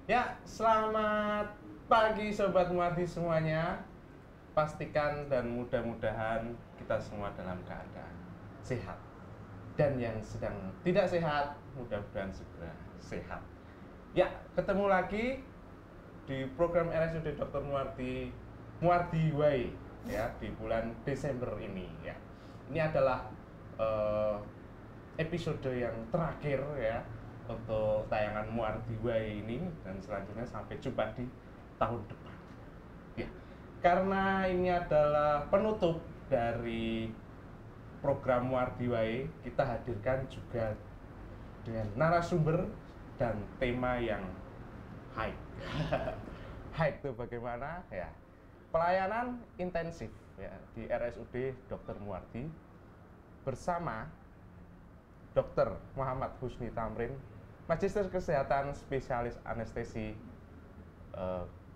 Ya, selamat pagi Sobat Muardi semuanya. Pastikan dan mudah-mudahan kita semua dalam keadaan sehat. Dan yang sedang tidak sehat, mudah-mudahan segera sehat. Ya, ketemu lagi di program RSUD Dr. Muardi, Muardi Way ya, di bulan Desember ini ya. Ini adalah episode yang terakhir ya untuk tayangan Muardi Way ini, dan selanjutnya sampai jumpa di tahun depan. Ya, karena ini adalah penutup dari program Muardi Way, kita hadirkan juga dengan narasumber dan tema yang high. High itu bagaimana ya? Pelayanan intensif ya di RSUD Dr. Muardi bersama Dr. Muhammad Husni Tamrin, Magister Kesehatan Spesialis Anestesi,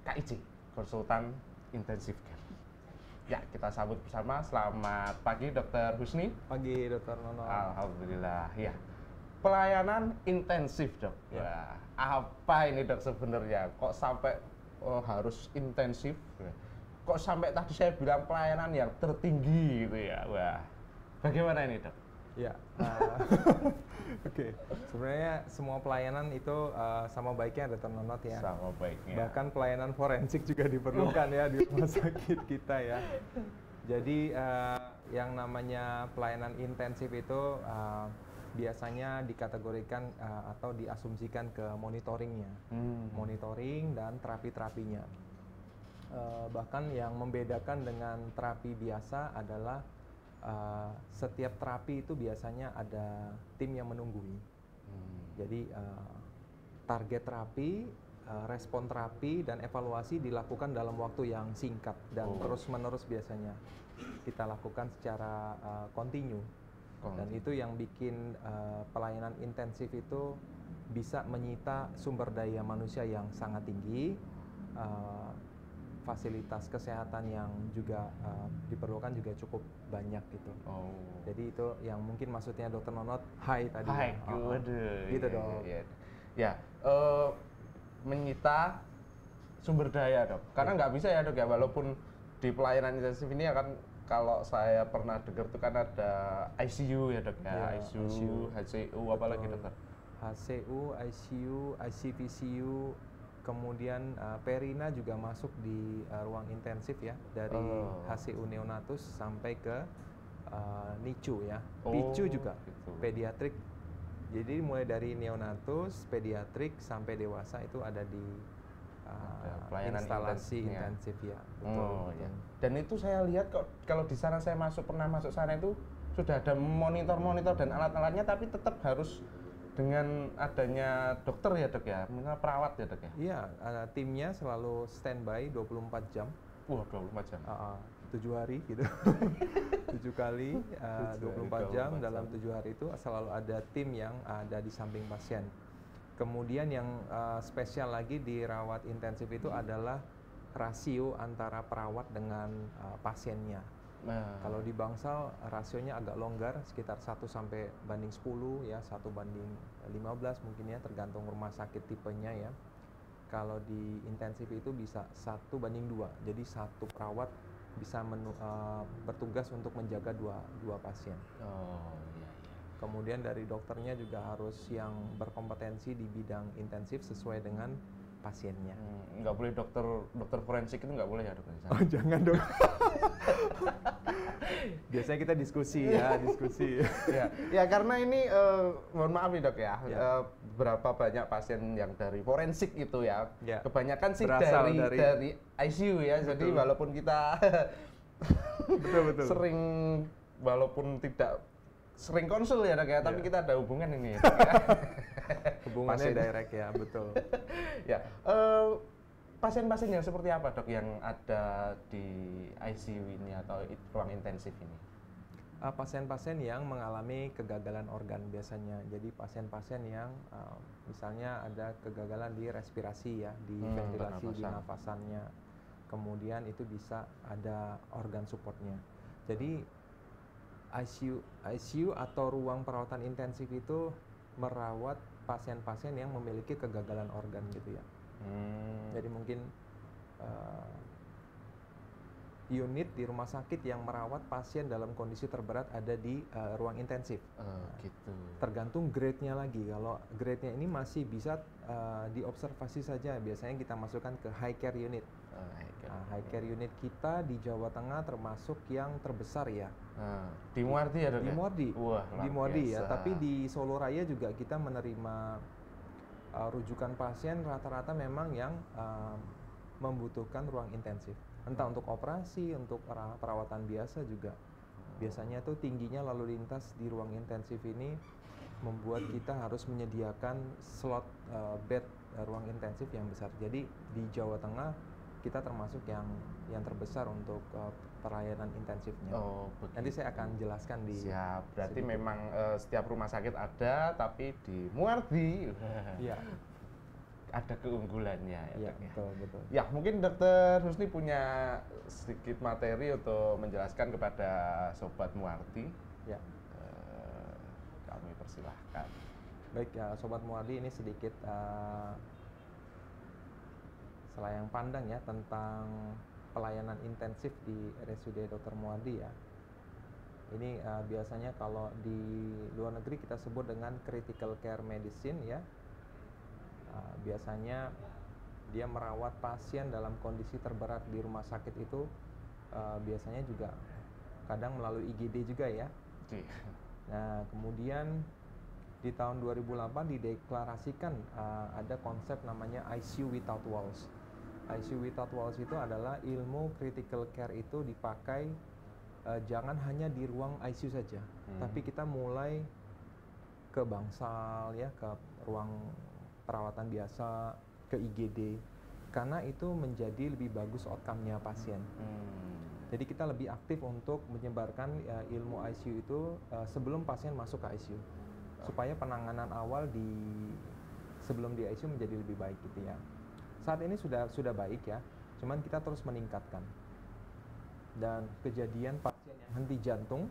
KIC, Konsultan Intensif Care. Ya, kita sambut bersama. Selamat pagi Dr. Husni. Pagi Dr. Nono. Alhamdulillah. Ya, pelayanan intensif dok. Ya, apa ini dok sebenarnya? Kok sampai harus intensif? Kok sampai tadi saya bilang pelayanan yang tertinggi gitu ya? Wah, bagaimana ini dok? Ya, oke. Sebenarnya semua pelayanan itu sama baiknya Dr. Nonot ya. Sama baiknya. Bahkan pelayanan forensik juga diperlukan ya di rumah sakit kita ya. Jadi yang namanya pelayanan intensif itu biasanya dikategorikan atau diasumsikan ke monitoringnya, monitoring dan terapi-terapinya. Bahkan yang membedakan dengan terapi biasa adalah setiap terapi itu biasanya ada tim yang menunggui. Jadi target terapi, respon terapi, dan evaluasi dilakukan dalam waktu yang singkat dan terus-menerus biasanya kita lakukan secara kontinu. Dan itu yang bikin pelayanan intensif itu bisa menyita sumber daya manusia yang sangat tinggi, fasilitas kesehatan yang juga diperlukan juga cukup banyak gitu. Jadi itu yang mungkin maksudnya Dr. Nonot high tadi. High, gitu dong. Ya, menyita sumber daya dok. Karena nggak bisa ya dok ya, walaupun di pelayanan intensif ini akan, kalau saya pernah dengar itu kan ada ICU ya dok ya, ICU, HCU, apalagi dokter? HCU, ICU, ICVCU, kemudian Perina juga masuk di ruang intensif ya, dari HCU neonatus sampai ke NICU ya, PICU juga, gitu. Pediatrik. Jadi mulai dari neonatus, pediatrik sampai dewasa itu ada di pelayanan instalasi intensif ya. Betul. Ya. Dan itu saya lihat kok kalau di sana saya pernah masuk sana itu sudah ada monitor dan alat-alatnya, tapi tetap harus dengan adanya dokter ya dok ya, minimal perawat ya dok ya? Iya, timnya selalu standby 24 jam. Wah, 24 jam? 7 hari gitu. 7 kali, 24 jam, dalam 7 hari itu selalu ada tim yang ada di samping pasien. Kemudian yang spesial lagi di rawat intensif itu adalah rasio antara perawat dengan pasiennya. Kalau di Bangsal rasionya agak longgar, sekitar 1:10 ya, 1:15 mungkin ya, tergantung rumah sakit tipenya ya. Kalau di intensif itu bisa 1:2, jadi satu perawat bisa bertugas untuk menjaga dua pasien. Kemudian dari dokternya juga harus yang berkompetensi di bidang intensif sesuai dengan pasiennya. Nggak boleh dokter forensik itu nggak boleh ya dok? Oh jangan dok. Biasanya kita diskusi ya, diskusi. Ya karena ini mohon maaf nih dok ya, berapa banyak pasien yang dari forensik itu ya, kebanyakan sih dari ICU ya. Betul. Jadi walaupun kita betul. Sering, walaupun tidak sering konsul ya dok ya, tapi kita ada hubungan ini. Ya, hubungannya direct ya, betul. Ya, pasien-pasien yang seperti apa dok yang ada di ICU ini atau ruang intensif ini? Pasien-pasien yang mengalami kegagalan organ biasanya. Jadi pasien-pasien yang misalnya ada kegagalan di respirasi ya, di ventilasi, di nafasannya. Kemudian itu bisa ada organ supportnya. Jadi ICU atau ruang perawatan intensif itu merawat pasien-pasien yang memiliki kegagalan organ gitu ya. Jadi mungkin unit di rumah sakit yang merawat pasien dalam kondisi terberat ada di ruang intensif. Gitu. Tergantung grade-nya lagi. Kalau grade-nya ini masih bisa diobservasi saja, biasanya kita masukkan ke high care unit. High care unit kita di Jawa Tengah termasuk yang terbesar ya. Di Muardi ya, Dok? Di Muardi. Wah, di Muardi ya, tapi di Solo Raya juga kita menerima rujukan pasien rata-rata memang yang membutuhkan ruang intensif. Entah untuk operasi, untuk perawatan biasa juga. Biasanya tuh tingginya lalu lintas di ruang intensif ini membuat kita harus menyediakan slot bed ruang intensif yang besar. Jadi di Jawa Tengah kita termasuk yang terbesar untuk pelayanan intensifnya. Nanti saya akan jelaskan di. Siap. Berarti sedikit. Memang setiap rumah sakit ada, tapi di Muardi ya ada keunggulannya ya, betul. Ya, mungkin Dokter Husni punya sedikit materi untuk menjelaskan kepada Sobat Muardi. Ya. Kami persilahkan. Baik ya, Sobat Muardi, ini sedikit selayang pandang ya tentang pelayanan intensif di RSUD Dr. Muardi ya. Ini biasanya kalau di luar negeri kita sebut dengan critical care medicine ya. Biasanya dia merawat pasien dalam kondisi terberat di rumah sakit itu biasanya juga kadang melalui IGD juga ya. Nah, kemudian di tahun 2008 dideklarasikan ada konsep namanya ICU without walls. ICU without walls itu adalah ilmu critical care itu dipakai jangan hanya di ruang ICU saja, tapi kita mulai ke bangsal ya, ke ruang perawatan biasa, ke IGD, karena itu menjadi lebih bagus outcome-nya pasien. Jadi kita lebih aktif untuk menyebarkan ilmu ICU itu sebelum pasien masuk ke ICU, supaya penanganan awal sebelum di ICU menjadi lebih baik gitu ya. Saat ini sudah baik ya, cuman kita terus meningkatkan. Dan kejadian pasien yang henti jantung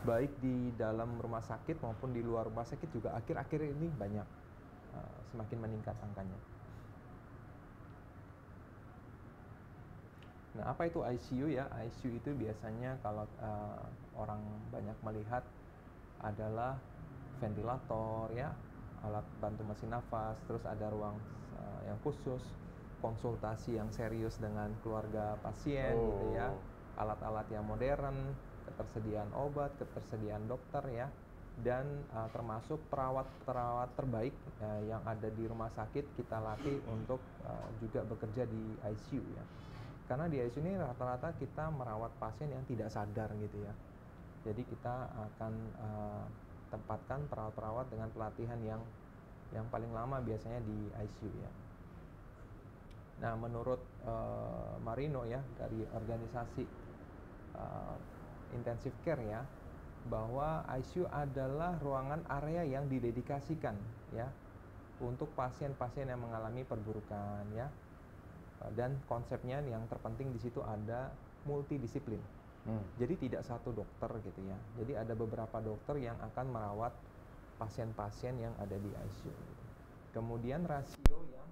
baik di dalam rumah sakit maupun di luar rumah sakit juga akhir-akhir ini banyak semakin meningkat angkanya. Nah, apa itu ICU ya? ICU itu biasanya kalau orang banyak melihat adalah ventilator ya, alat bantu mesin nafas, terus ada ruang yang khusus, konsultasi yang serius dengan keluarga pasien gitu ya, alat-alat yang modern, ketersediaan obat, ketersediaan dokter ya, dan termasuk perawat-perawat terbaik yang ada di rumah sakit kita latih untuk juga bekerja di ICU ya. Karena di ICU ini rata-rata kita merawat pasien yang tidak sadar gitu ya. Jadi kita akan tempatkan perawat-perawat dengan pelatihan yang paling lama biasanya di ICU ya. Nah, menurut Marino ya, dari organisasi intensive care ya, bahwa ICU adalah ruangan area yang didedikasikan ya untuk pasien-pasien yang mengalami perburukan ya. Dan konsepnya yang terpenting di situ ada multidisiplin. Jadi tidak satu dokter gitu ya. Jadi ada beberapa dokter yang akan merawat pasien-pasien yang ada di ICU. Kemudian rasio yang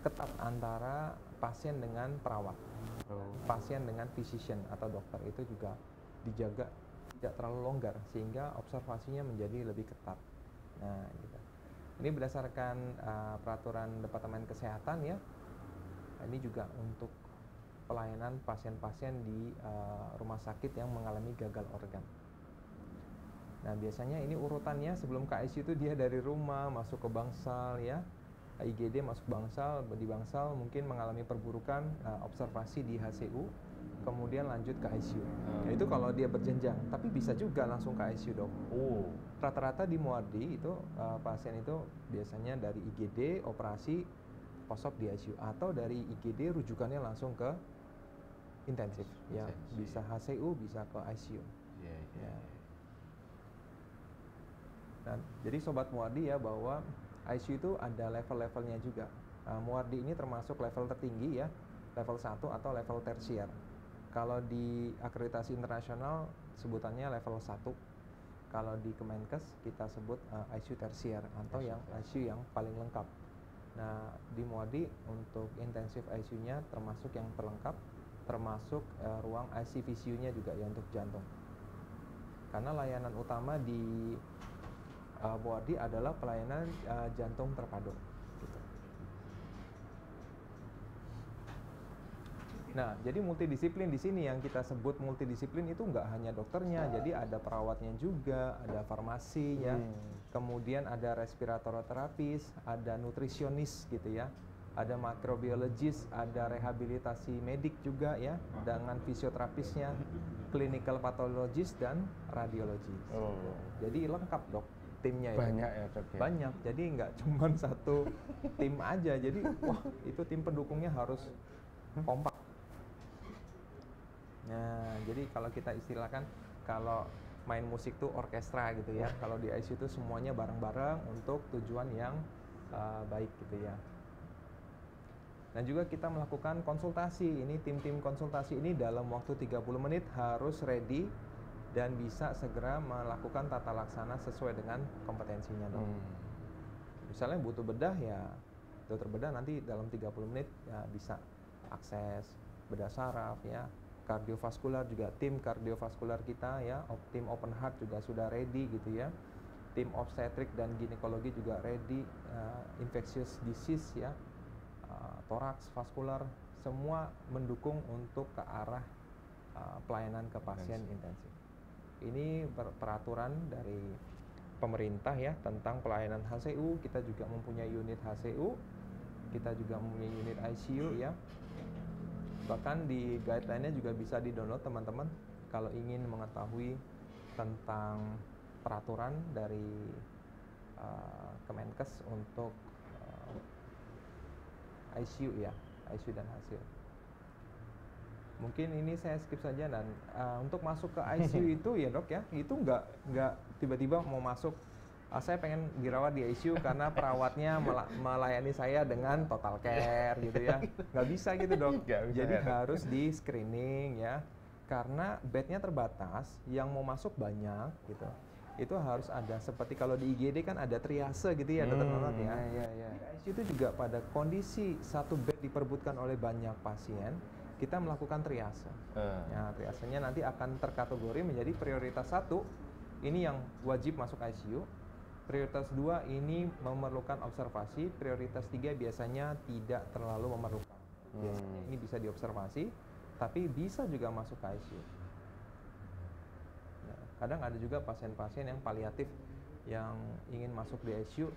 ketat antara pasien dengan perawat, pasien dengan physician atau dokter itu juga dijaga tidak terlalu longgar sehingga observasinya menjadi lebih ketat. Nah, gitu. Ini berdasarkan peraturan Departemen Kesehatan ya. Ini juga untuk pelayanan pasien-pasien di rumah sakit yang mengalami gagal organ. Nah, biasanya ini urutannya sebelum ke ICU itu dia dari rumah masuk ke bangsal ya. IGD masuk bangsal, di bangsal mungkin mengalami perburukan, observasi di HCU, kemudian lanjut ke ICU. Nah, itu kalau dia berjenjang, tapi bisa juga langsung ke ICU dok. Rata-rata di Muardi itu pasien itu biasanya dari IGD operasi posop di ICU, atau dari IGD rujukannya langsung ke intensif ya, bisa HCU bisa ke ICU. Ya. Dan jadi sobat Muardi ya, bahwa ICU itu ada level-levelnya juga. Muardi ini termasuk level tertinggi ya, level 1 atau level tersier. Kalau di akreditasi internasional sebutannya level 1. Kalau di Kemenkes kita sebut ICU tersier atau yang ICU yang paling lengkap. Nah, di Muadi untuk intensif ICU-nya termasuk yang terlengkap, termasuk ruang ICVCU-nya juga ya untuk jantung. Karena layanan utama di Muadi adalah pelayanan jantung terpadu. Gitu. Nah, jadi multidisiplin di sini yang kita sebut multidisiplin itu nggak hanya dokternya, jadi ada perawatnya juga, ada farmasi ya, kemudian ada respirator terapis, ada nutrisionis gitu ya, ada microbiologist, ada rehabilitasi medik juga ya, dengan fisioterapisnya, clinical pathologist dan radiologist. Jadi lengkap dok timnya itu. Banyak ya dok ya? Banyak, jadi nggak cuma satu tim aja, jadi wah itu tim pendukungnya harus kompak. Nah, jadi kalau kita istilahkan kalau main musik tuh orkestra gitu ya. Kalau di ICU itu semuanya bareng-bareng untuk tujuan yang baik gitu ya. Nah, juga kita melakukan konsultasi. Ini tim-tim konsultasi ini dalam waktu 30 menit harus ready dan bisa segera melakukan tata laksana sesuai dengan kompetensinya dok. Misalnya butuh bedah ya, dokter bedah nanti dalam 30 menit ya bisa akses bedah saraf ya. Kardiovaskular juga tim kardiovaskular kita ya, tim open heart juga sudah ready gitu ya, tim obstetrik dan ginekologi juga ready, infectious disease ya, toraks, vaskular, semua mendukung untuk ke arah pelayanan ke pasien intensif. Ini peraturan dari pemerintah ya tentang pelayanan HCU. Kita juga mempunyai unit HCU, kita juga mempunyai unit ICU ya. Bahkan di guideline-nya juga bisa di-download teman-teman kalau ingin mengetahui tentang peraturan dari Kemenkes untuk ICU ya, ICU dan HCU. Mungkin ini saya skip saja dan untuk masuk ke ICU itu ya dok ya, itu nggak tiba-tiba mau masuk. Saya pengen dirawat di ICU karena perawatnya melayani saya dengan total care gitu ya. Nggak bisa gitu dok. Jadi harus di screening ya. Karena bednya terbatas, yang mau masuk banyak gitu. Itu harus ada, seperti kalau di IGD kan ada triase gitu ya dokter Nonot ya. Di ICU itu juga pada kondisi satu bed diperebutkan oleh banyak pasien, kita melakukan triase. Nah, triasenya nanti akan terkategori menjadi prioritas 1, ini yang wajib masuk ICU. Prioritas 2 ini memerlukan observasi, prioritas 3 biasanya tidak terlalu memerlukan. Biasanya ini bisa diobservasi, tapi bisa juga masuk ke ICU. Nah, kadang ada juga pasien-pasien yang paliatif yang ingin masuk di ICU.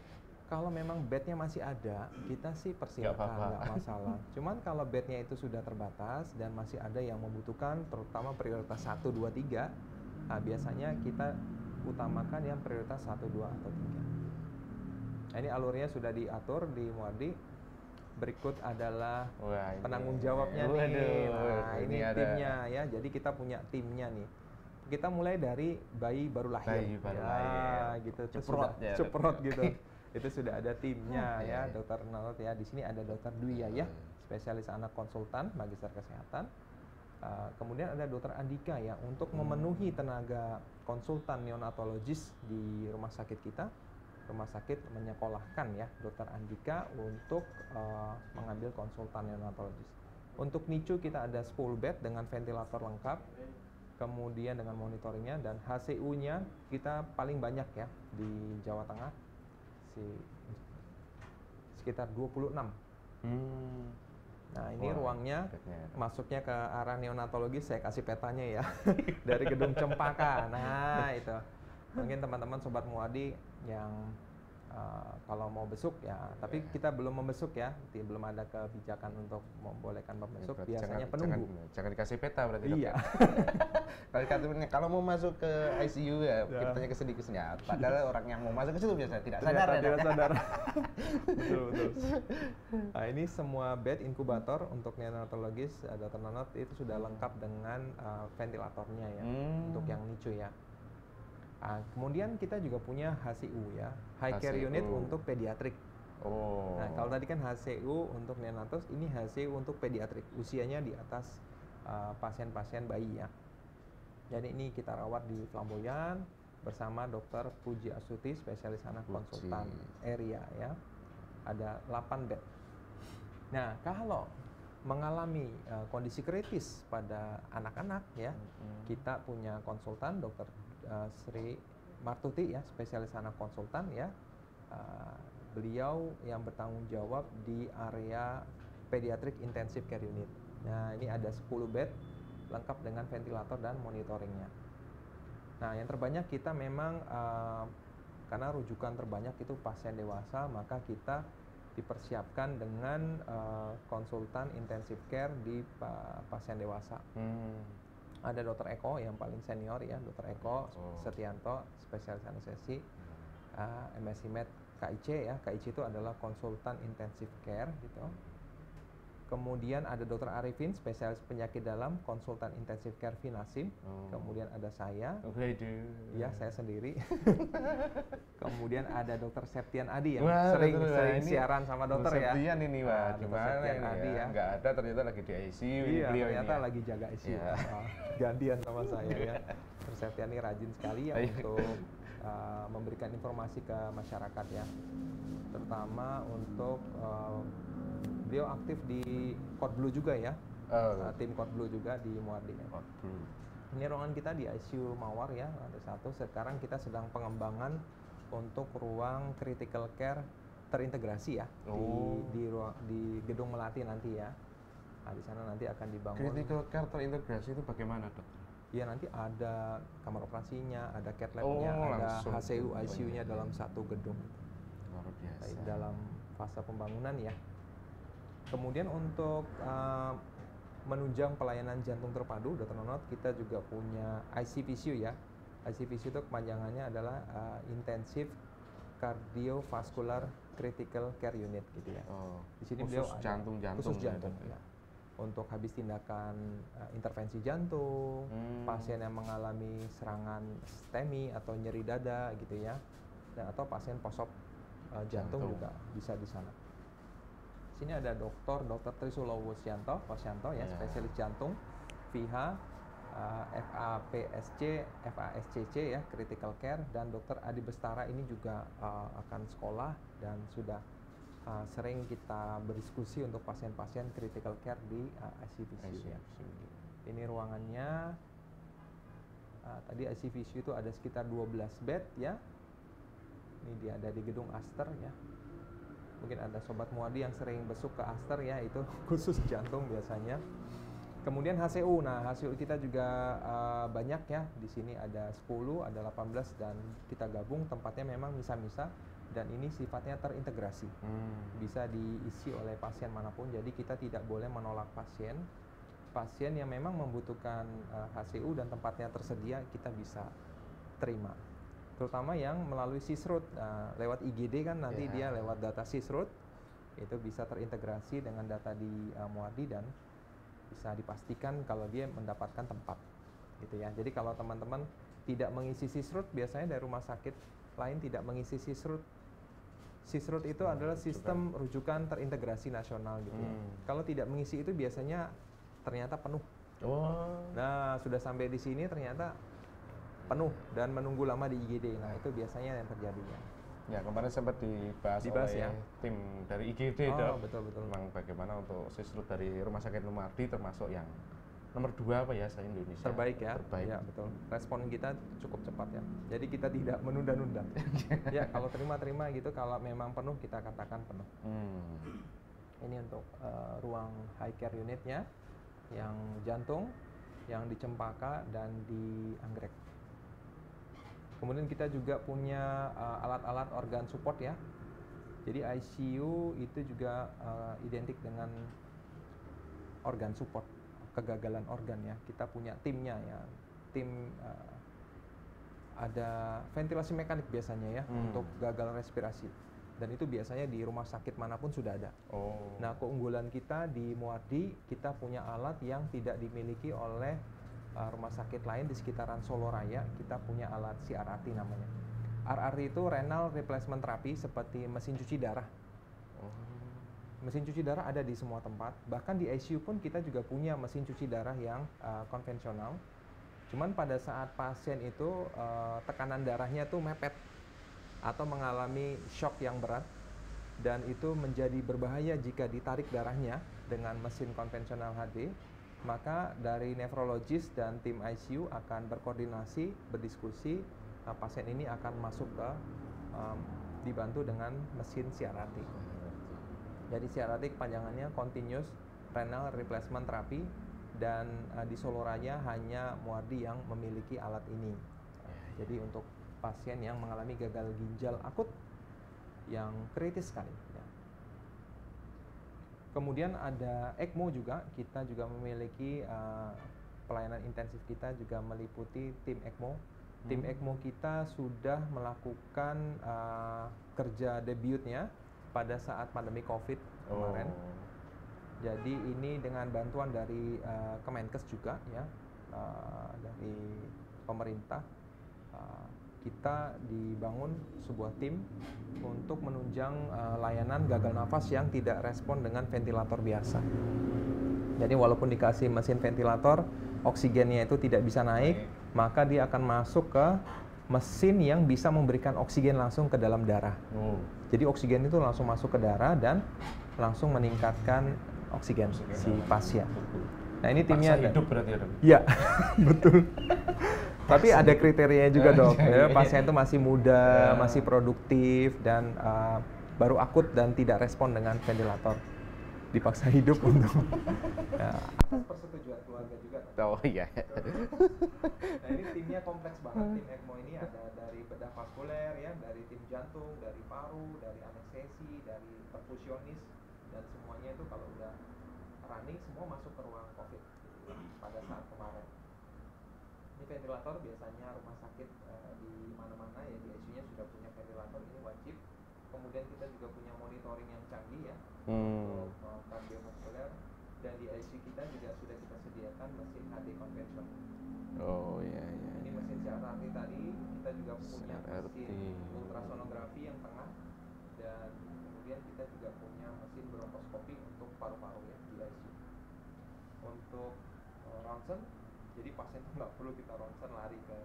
Kalau memang bednya masih ada, kita sih persilakan, nggak masalah. Cuman kalau bednya itu sudah terbatas dan masih ada yang membutuhkan, terutama prioritas 1, 2, 3, nah biasanya kita utamakan yang prioritas 1, 2, atau 3. Nah, ini alurnya sudah diatur di Muadi. Berikut adalah penanggung jawabnya nih. Nah, ini timnya ya. Jadi kita punya timnya nih. Kita mulai dari bayi baru lahir. Gitu. Ceprot gitu. Itu sudah ada timnya ya, dokter Nonot ya. Di sini ada dokter Dwi ya, spesialis anak konsultan, magister kesehatan. Kemudian ada dokter Andika ya, untuk memenuhi tenaga konsultan neonatologis di rumah sakit kita. Rumah sakit menyekolahkan ya dokter Andika untuk mengambil konsultan neonatologis. Untuk NICU kita ada 10 bed dengan ventilator lengkap, kemudian dengan monitoringnya, dan HCU-nya kita paling banyak ya di Jawa Tengah, sekitar 26. Nah, ini ruangnya masuknya ke arah neonatologis, saya kasih petanya ya. Dari gedung Cempaka. Nah, itu. Mungkin teman-teman sobat Muadi yang kalau mau besuk ya, tapi kita belum membesuk ya, belum ada kebijakan untuk membolehkan membesuk, biasanya penunggu. Jangan dikasih peta berarti. Iya. Kalau mau masuk ke ICU ya, kita tanya ke sedikitnya. Padahal orang yang mau masuk ke situ biasa tidak sadar. Tidak sadar. Betul. Nah, ini semua bed inkubator untuk neonatologis, dokter Nonot itu sudah lengkap dengan ventilatornya ya, untuk yang NICU ya. Kemudian kita juga punya HCU ya, High Care Unit untuk pediatrik. Nah, kalau tadi kan HCU untuk neonatos, ini HCU untuk pediatrik, usianya di atas pasien-pasien bayi ya. Jadi ini kita rawat di Flamboyan bersama dokter Puji Astuti, spesialis anak konsultan area ya. ada 8 bed. Nah, kalau mengalami kondisi kritis pada anak-anak ya, kita punya konsultan Dr. Sri Martuti ya, spesialis anak konsultan ya. Beliau yang bertanggung jawab di area Pediatric Intensive Care Unit. Nah, ini ada 10 bed lengkap dengan ventilator dan monitoringnya. Nah, yang terbanyak kita memang karena rujukan terbanyak itu pasien dewasa, maka kita dipersiapkan dengan konsultan intensive care di pasien dewasa. Ada Dr. Eko yang paling senior ya, Dr. Eko Setianto, spesialis anestesi, MSc Med KIC ya. KIC itu adalah konsultan intensive care gitu. Kemudian ada Dr. Arifin, spesialis penyakit dalam, konsultan intensive care Vinasim. Kemudian ada saya, ya saya sendiri. Kemudian ada Dr. Septian Adi yang sering siaran sama dokter ya. Septian ini wah, gimana Septian ini Adi ya. Nggak ada, ternyata lagi di ICU. Iya, beliau ternyata ini ya. lagi jaga ICU. Gantian sama saya ya. Dr. Septian ini rajin sekali ya untuk memberikan informasi ke masyarakat ya. Terutama untuk beliau aktif di Code Blue juga ya, tim Code Blue juga di Muardi. Ini ruangan kita di ICU Mawar ya, ada satu. Sekarang kita sedang pengembangan untuk ruang critical care terintegrasi ya, di Gedung Melati nanti ya. Nah, di sana nanti akan dibangun. Critical care terintegrasi itu bagaimana, Dok? Ya, nanti ada kamar operasinya, ada cath lab-nya, ada HCU, ICU-nya dalam satu gedung. Luar biasa. Dalam fase pembangunan ya. Kemudian untuk menunjang pelayanan jantung terpadu, Dr. Nonot, kita juga punya ICVCU ya. ICVCU itu kepanjangannya adalah Intensive Cardiovascular Critical Care Unit gitu ya. Di sini beliau khusus jantung ya. Untuk habis tindakan intervensi jantung, pasien yang mengalami serangan STEMI atau nyeri dada gitu ya, dan atau pasien posop jantung juga bisa di sana. Sini ada Dr. Trisulowo Posyanto ya, spesialis jantung, VH, FASCC ya, critical care, dan Dr. Adi Bestara ini juga akan sekolah dan sudah sering kita berdiskusi untuk pasien-pasien critical care di ICVCU ya. Ini ruangannya, tadi ICVCU itu ada sekitar 12 bed ya. Ini dia ada di gedung Aster ya. Mungkin ada sobat Muardi yang sering besuk ke Aster ya, itu khusus jantung biasanya. Kemudian HCU, nah HCU kita juga banyak ya. Di sini ada 10, ada 18 dan kita gabung, tempatnya memang misa-misa dan ini sifatnya terintegrasi. Bisa diisi oleh pasien manapun, jadi kita tidak boleh menolak pasien. Pasien yang memang membutuhkan HCU dan tempatnya tersedia, kita bisa terima. Terutama yang melalui Sisrut, lewat IGD kan nanti dia lewat data Sisrut itu bisa terintegrasi dengan data di Muardi dan bisa dipastikan kalau dia mendapatkan tempat gitu ya. Jadi kalau teman-teman tidak mengisi Sisrut, biasanya dari rumah sakit lain tidak mengisi Sisrut. Sisrut itu adalah sistem rujukan terintegrasi nasional gitu ya. Kalau tidak mengisi itu biasanya ternyata penuh. Nah, sudah sampai di sini ternyata penuh dan menunggu lama di IGD. Nah, itu biasanya yang terjadi ya. Ya, kemarin sempat dibahas oleh tim dari IGD, Dok. Betul. Memang bagaimana untuk Sisrut dari Rumah Sakit Muardi termasuk yang nomor 2 apa ya, se-Indonesia. Terbaik ya. Terbaik. Ya, betul. Respon kita cukup cepat ya. Jadi kita tidak menunda-nunda. Ya, kalau terima gitu, kalau memang penuh kita katakan penuh. Ini untuk ruang high care unitnya, yang jantung, yang di Cempaka dan di Anggrek. Kemudian kita juga punya alat-alat organ support ya. Jadi ICU itu juga identik dengan organ support, kegagalan organ ya. Kita punya timnya ya. Tim ada ventilasi mekanik biasanya ya untuk gagal respirasi. Dan itu biasanya di rumah sakit manapun sudah ada. Nah, keunggulan kita di Muardi, kita punya alat yang tidak dimiliki oleh rumah sakit lain di sekitaran Solo Raya. Kita punya alat CRRT namanya. RRT itu renal replacement therapy, seperti mesin cuci darah. Mesin cuci darah ada di semua tempat. Bahkan di ICU pun kita juga punya mesin cuci darah yang konvensional. Cuman pada saat pasien itu tekanan darahnya tuh mepet atau mengalami shock yang berat, dan itu menjadi berbahaya jika ditarik darahnya dengan mesin konvensional HD, maka dari nefrologis dan tim ICU akan berkoordinasi, berdiskusi, pasien ini akan masuk ke dibantu dengan mesin CRRT. Jadi CRRT kepanjangannya Continuous Renal Replacement Therapy, dan di Solo Raya hanya Muardi yang memiliki alat ini. Jadi untuk pasien yang mengalami gagal ginjal akut yang kritis sekali. Ya. Kemudian ada ECMO juga, kita juga memiliki pelayanan intensif kita juga meliputi tim ECMO. Tim ECMO kita sudah melakukan kerja debutnya pada saat pandemi COVID kemarin. Jadi ini dengan bantuan dari Kemenkes juga ya, dari pemerintah. Kita dibangun sebuah tim untuk menunjang layanan gagal nafas yang tidak respon dengan ventilator biasa. Jadi walaupun dikasih mesin ventilator, oksigennya itu tidak bisa naik, maka dia akan masuk ke mesin yang bisa memberikan oksigen langsung ke dalam darah. Jadi oksigen itu langsung masuk ke darah dan langsung meningkatkan oksigen si pasien. Nah ini timnya hidup berarti ya, Dok? Iya, betul. Tapi ada kriterianya juga, Dok. Ya, pasien itu masih muda, masih produktif, dan baru akut dan tidak respon dengan ventilator. Dipaksa hidup untuk atas persetujuan keluarga juga. Oh iya. Nah ini timnya kompleks banget. Tim ECMO ini ada dari bedah vaskuler ya, dari tim jantung, dari paru, dari anestesi, dari perfusionis, dan semuanya itu kalau udah running semua masuk ke ruang COVID pada saat kemarin. Ini ventilator biasanya rumah sakit di mana-mana ya, di ICU-nya sudah punya ventilator, ini wajib. Kemudian kita juga punya monitoring yang canggih ya untuk kardiovaskuler, dan di ICU kita juga sudah kita sediakan mesin HD konvensional. Oh iya iya. Ini mesin CRRT tadi, kita juga punya mesin ultrasonografi yang tengah, dan kemudian kita juga punya mesin bronkoskopi untuk paru-paru ya di ICU. Untuk ronsen, jadi pasien itu nggak perlu kita ronsen lari ke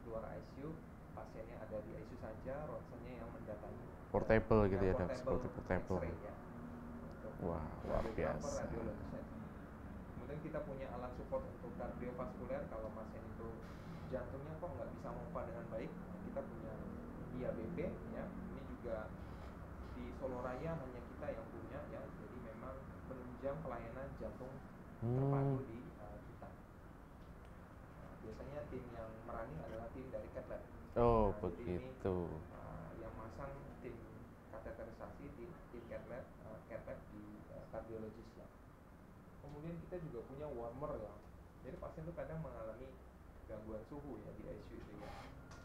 luar ICU, pasiennya ada di ICU saja, ronsennya yang mendatangi. Portable gitu ya, Dok, seperti portable. Ya. Wah, luar biasa. Kemudian kita punya alat support untuk kardiovaskuler, kalau pasien itu jantungnya kok nggak bisa pompa dengan baik, kita punya IABP ya. Ini juga di Solo Raya hanya kita yang punya ya, jadi memang menunjang pelayanan jantung terpadu di kita. Biasanya tim yang merani adalah tim dari Cath Lab. Oh begitu. Yang masang tim kateterisasi di tim Cath Lab di kardiologis ya. Kemudian kita juga punya warmer ya. Jadi pasien itu kadang mengalami gangguan suhu ya di ICU itu ya,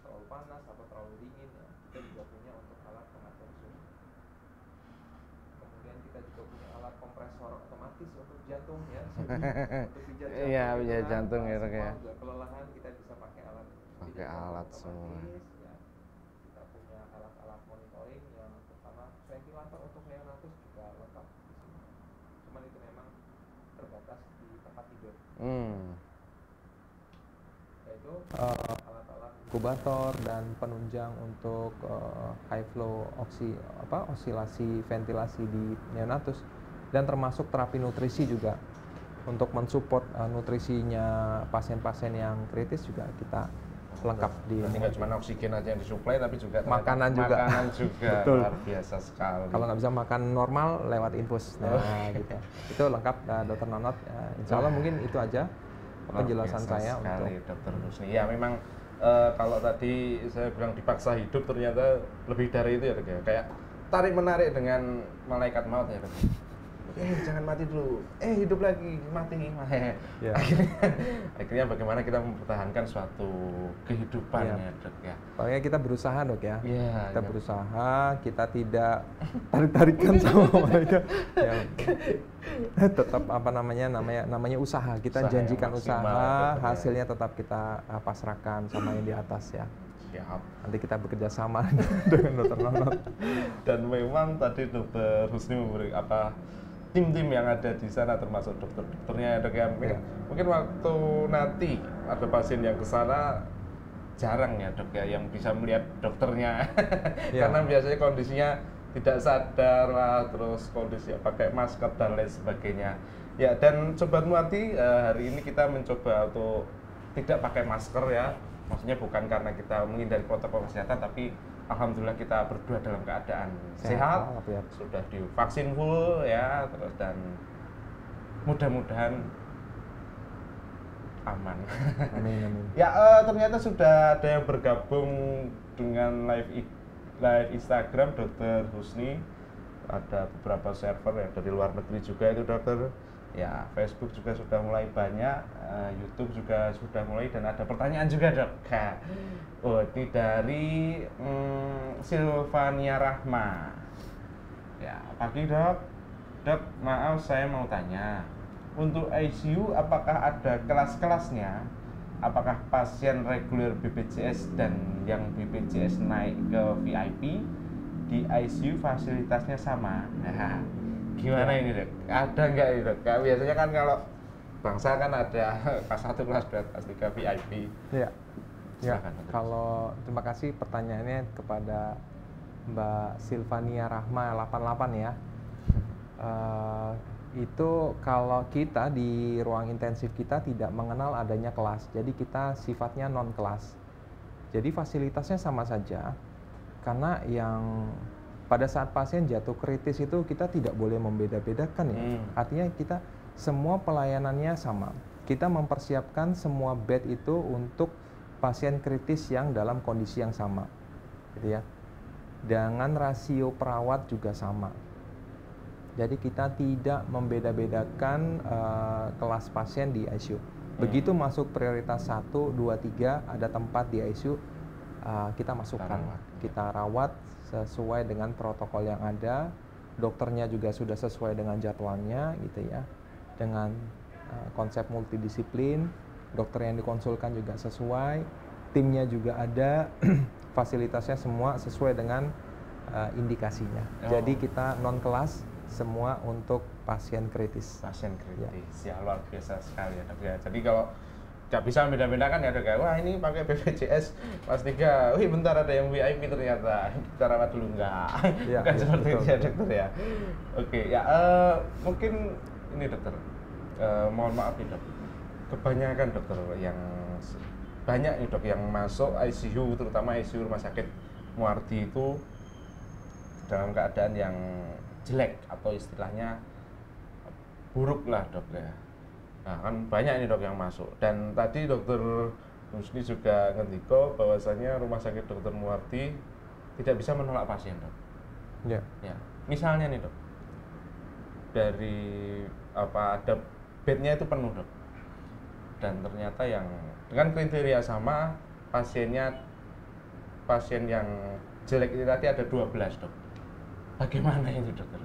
terlalu panas atau terlalu dingin ya. Kita juga punya untuk alat pengatur suhu. Kemudian kita juga punya alat kompresor otomatis untuk jantung ya. Untuk pijat jantung. Iya, pijat jantung ya, Dok ya. Juga kelelahan kita bisa pakai alat. Pakai alat semua. Ya. Kita punya alat-alat monitoring yang pertama ventilator untuk neonatus juga lengkap di sini. Cuman itu memang terbatas di tempat tidur. Yaitu alat-alat inkubator dan penunjang untuk high flow osilasi ventilasi di neonatus, dan termasuk terapi nutrisi juga untuk mensupport nutrisinya pasien-pasien yang kritis juga kita lengkap di. Jadi nggak cuma oksigen aja yang disuplai, tapi juga makanan juga. Betul. Luar biasa sekali. Kalau nggak bisa makan normal lewat infus, gitu. Itu lengkap, Dokter Nonot. Insya Allah mungkin itu aja penjelasan saya sekali, untuk Dokter Husni. Ya memang kalau tadi saya bilang dipaksa hidup, ternyata lebih dari itu ya, Dok ya. Kayak tarik menarik dengan malaikat maut ya, Dok. Jangan mati dulu, hidup lagi, mati. Ya. Akhirnya bagaimana kita mempertahankan suatu kehidupan ya, Dok ya. Pokoknya kita berusaha, Dok ya. Kita ya. berusaha, kita tidak tarik-tarikan sama mereka. Ya, tetap namanya usaha. Kita janjikan usaha, hasilnya tetap kita pasrahkan sama yang di atas ya. Siap. Nanti kita bekerja sama dengan Dokter Nonot. Dan memang tadi Dokter Husni memberi tim-tim yang ada di sana, termasuk dokter-dokternya ya, Dok ya. Mungkin waktu nanti ada pasien yang ke sana jarang ya, Dok ya, yang bisa melihat dokternya. Karena biasanya kondisinya tidak sadar lah, terus kondisi pakai masker dan lain sebagainya. Ya, dan Sobat Muarti, hari ini kita mencoba untuk tidak pakai masker ya. Maksudnya bukan karena kita menghindari protokol kesehatan, tapi alhamdulillah kita berdua dalam keadaan sehat, ya. sudah divaksin full ya, terus dan mudah-mudahan aman. Amin, amin. Ya, ternyata sudah ada yang bergabung dengan live Instagram Dr. Husni. Ada beberapa server yang dari luar negeri juga itu dokter. Ya, Facebook juga sudah mulai banyak, YouTube juga sudah mulai, dan ada pertanyaan juga dok. Oh, ini dari Silvania Rahma. Ya, pagi dok. Dok, maaf saya mau tanya. Untuk ICU apakah ada kelas-kelasnya? Apakah pasien reguler BPJS dan yang BPJS naik ke VIP di ICU fasilitasnya sama? Nah, gimana ini dok? Ada nggak ini dok? Biasanya kan kalau bangsa kan ada kelas 1, kelas 2, kelas 3 VIP. Ya, Silakan, kalau terima kasih pertanyaannya kepada Mbak Silvania Rahma 88 ya. Itu kalau kita di ruang intensif kita tidak mengenal adanya kelas, jadi kita sifatnya non kelas. Jadi fasilitasnya sama saja, karena yang pada saat pasien jatuh kritis itu kita tidak boleh membeda-bedakan ya. Artinya kita semua pelayanannya sama. Kita mempersiapkan semua bed itu untuk pasien kritis yang dalam kondisi yang sama, gitu ya. Dengan rasio perawat juga sama. Jadi kita tidak membeda-bedakan kelas pasien di ICU. Begitu masuk prioritas 1, 2, 3 ada tempat di ICU, kita masukkan. Kita rawat sesuai dengan protokol yang ada. Dokternya juga sudah sesuai dengan jadwalnya gitu ya. Dengan konsep multidisiplin, dokter yang dikonsulkan juga sesuai, timnya juga ada, fasilitasnya semua sesuai dengan indikasinya. Jadi kita non kelas semua untuk pasien kritis. Pasien kritis, ya luar biasa sekali ya dok ya. Jadi kalau nggak bisa beda-bedakan ya dok ya, wah ini pakai BPJS kelas 3, wih bentar ada yang VIP ternyata, kita rawat dulu enggak. Ya, bukan ya, seperti betul, itu ya dokter ya. Oke ya, mungkin ini dokter, mohon maaf nih dok, kebanyakan dokter yang banyak nih dok yang masuk ICU, terutama ICU rumah sakit Muardi itu dalam keadaan yang jelek atau istilahnya buruk lah dok ya. Nah kan banyak ini dok yang masuk, dan tadi dokter Husni juga ngendiko bahwasanya rumah sakit Dr. Muardi tidak bisa menolak pasien dok. Ya. Ya, misalnya nih dok, dari ada bednya itu penuh dok, dan ternyata yang dengan kriteria sama pasien yang jelek itu tadi ada 12 dok. Bagaimana ini dokter?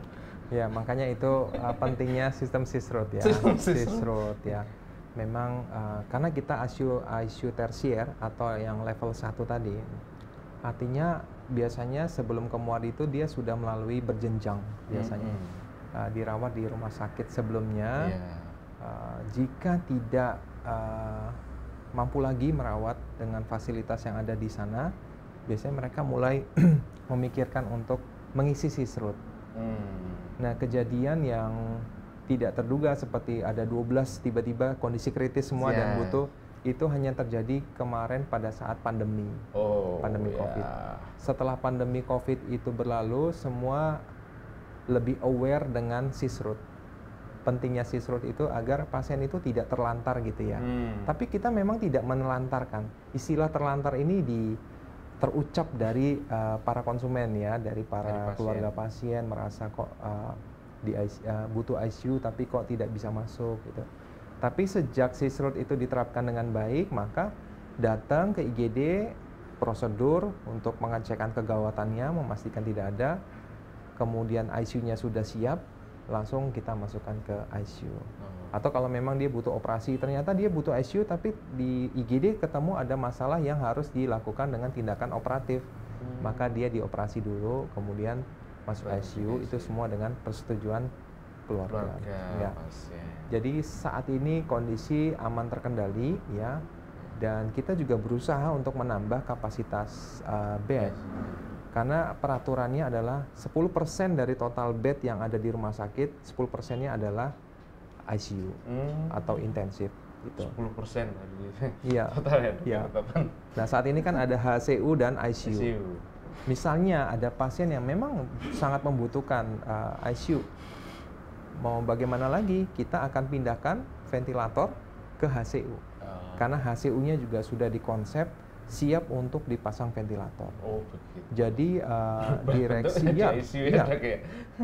Ya, makanya itu pentingnya sistem sisrut ya. Sisrut ya. Memang karena kita ICU tersier atau yang level 1 tadi, artinya biasanya sebelum ke Muardi itu dia sudah melalui berjenjang biasanya. Dirawat di rumah sakit sebelumnya. Jika tidak mampu lagi merawat dengan fasilitas yang ada di sana, biasanya mereka mulai memikirkan untuk mengisi sisrut. Nah, kejadian yang tidak terduga seperti ada 12 tiba-tiba kondisi kritis semua dan butuh, itu hanya terjadi kemarin pada saat pandemi. Pandemi COVID. Setelah pandemi COVID itu berlalu, semua lebih aware dengan sisrut. Pentingnya sisrut itu agar pasien itu tidak terlantar gitu ya. Tapi kita memang tidak menelantarkan. Istilah terlantar ini terucap dari para konsumen ya, dari para keluarga pasien merasa kok butuh ICU tapi kok tidak bisa masuk gitu. Tapi sejak sisrut itu diterapkan dengan baik, maka datang ke IGD, prosedur untuk mengecekkan kegawatannya, memastikan tidak ada, kemudian ICU-nya sudah siap, langsung kita masukkan ke ICU. Atau kalau memang dia butuh operasi, ternyata dia butuh ICU tapi di IGD ketemu ada masalah yang harus dilakukan dengan tindakan operatif, maka dia dioperasi dulu, kemudian masuk ICU. Itu semua dengan persetujuan keluarga. Ya. Jadi saat ini kondisi aman terkendali ya, dan kita juga berusaha untuk menambah kapasitas bed. Karena peraturannya adalah 10% dari total bed yang ada di rumah sakit, 10%-nya adalah ICU atau intensif. Gitu. 10% Iya. total ya? Iya. Nah, saat ini kan ada HCU dan ICU. ICU. Misalnya ada pasien yang memang sangat membutuhkan ICU, mau bagaimana lagi, kita akan pindahkan ventilator ke HCU. Karena HCU-nya juga sudah dikonsep siap untuk dipasang ventilator. Oh, begitu. Jadi direksi ya,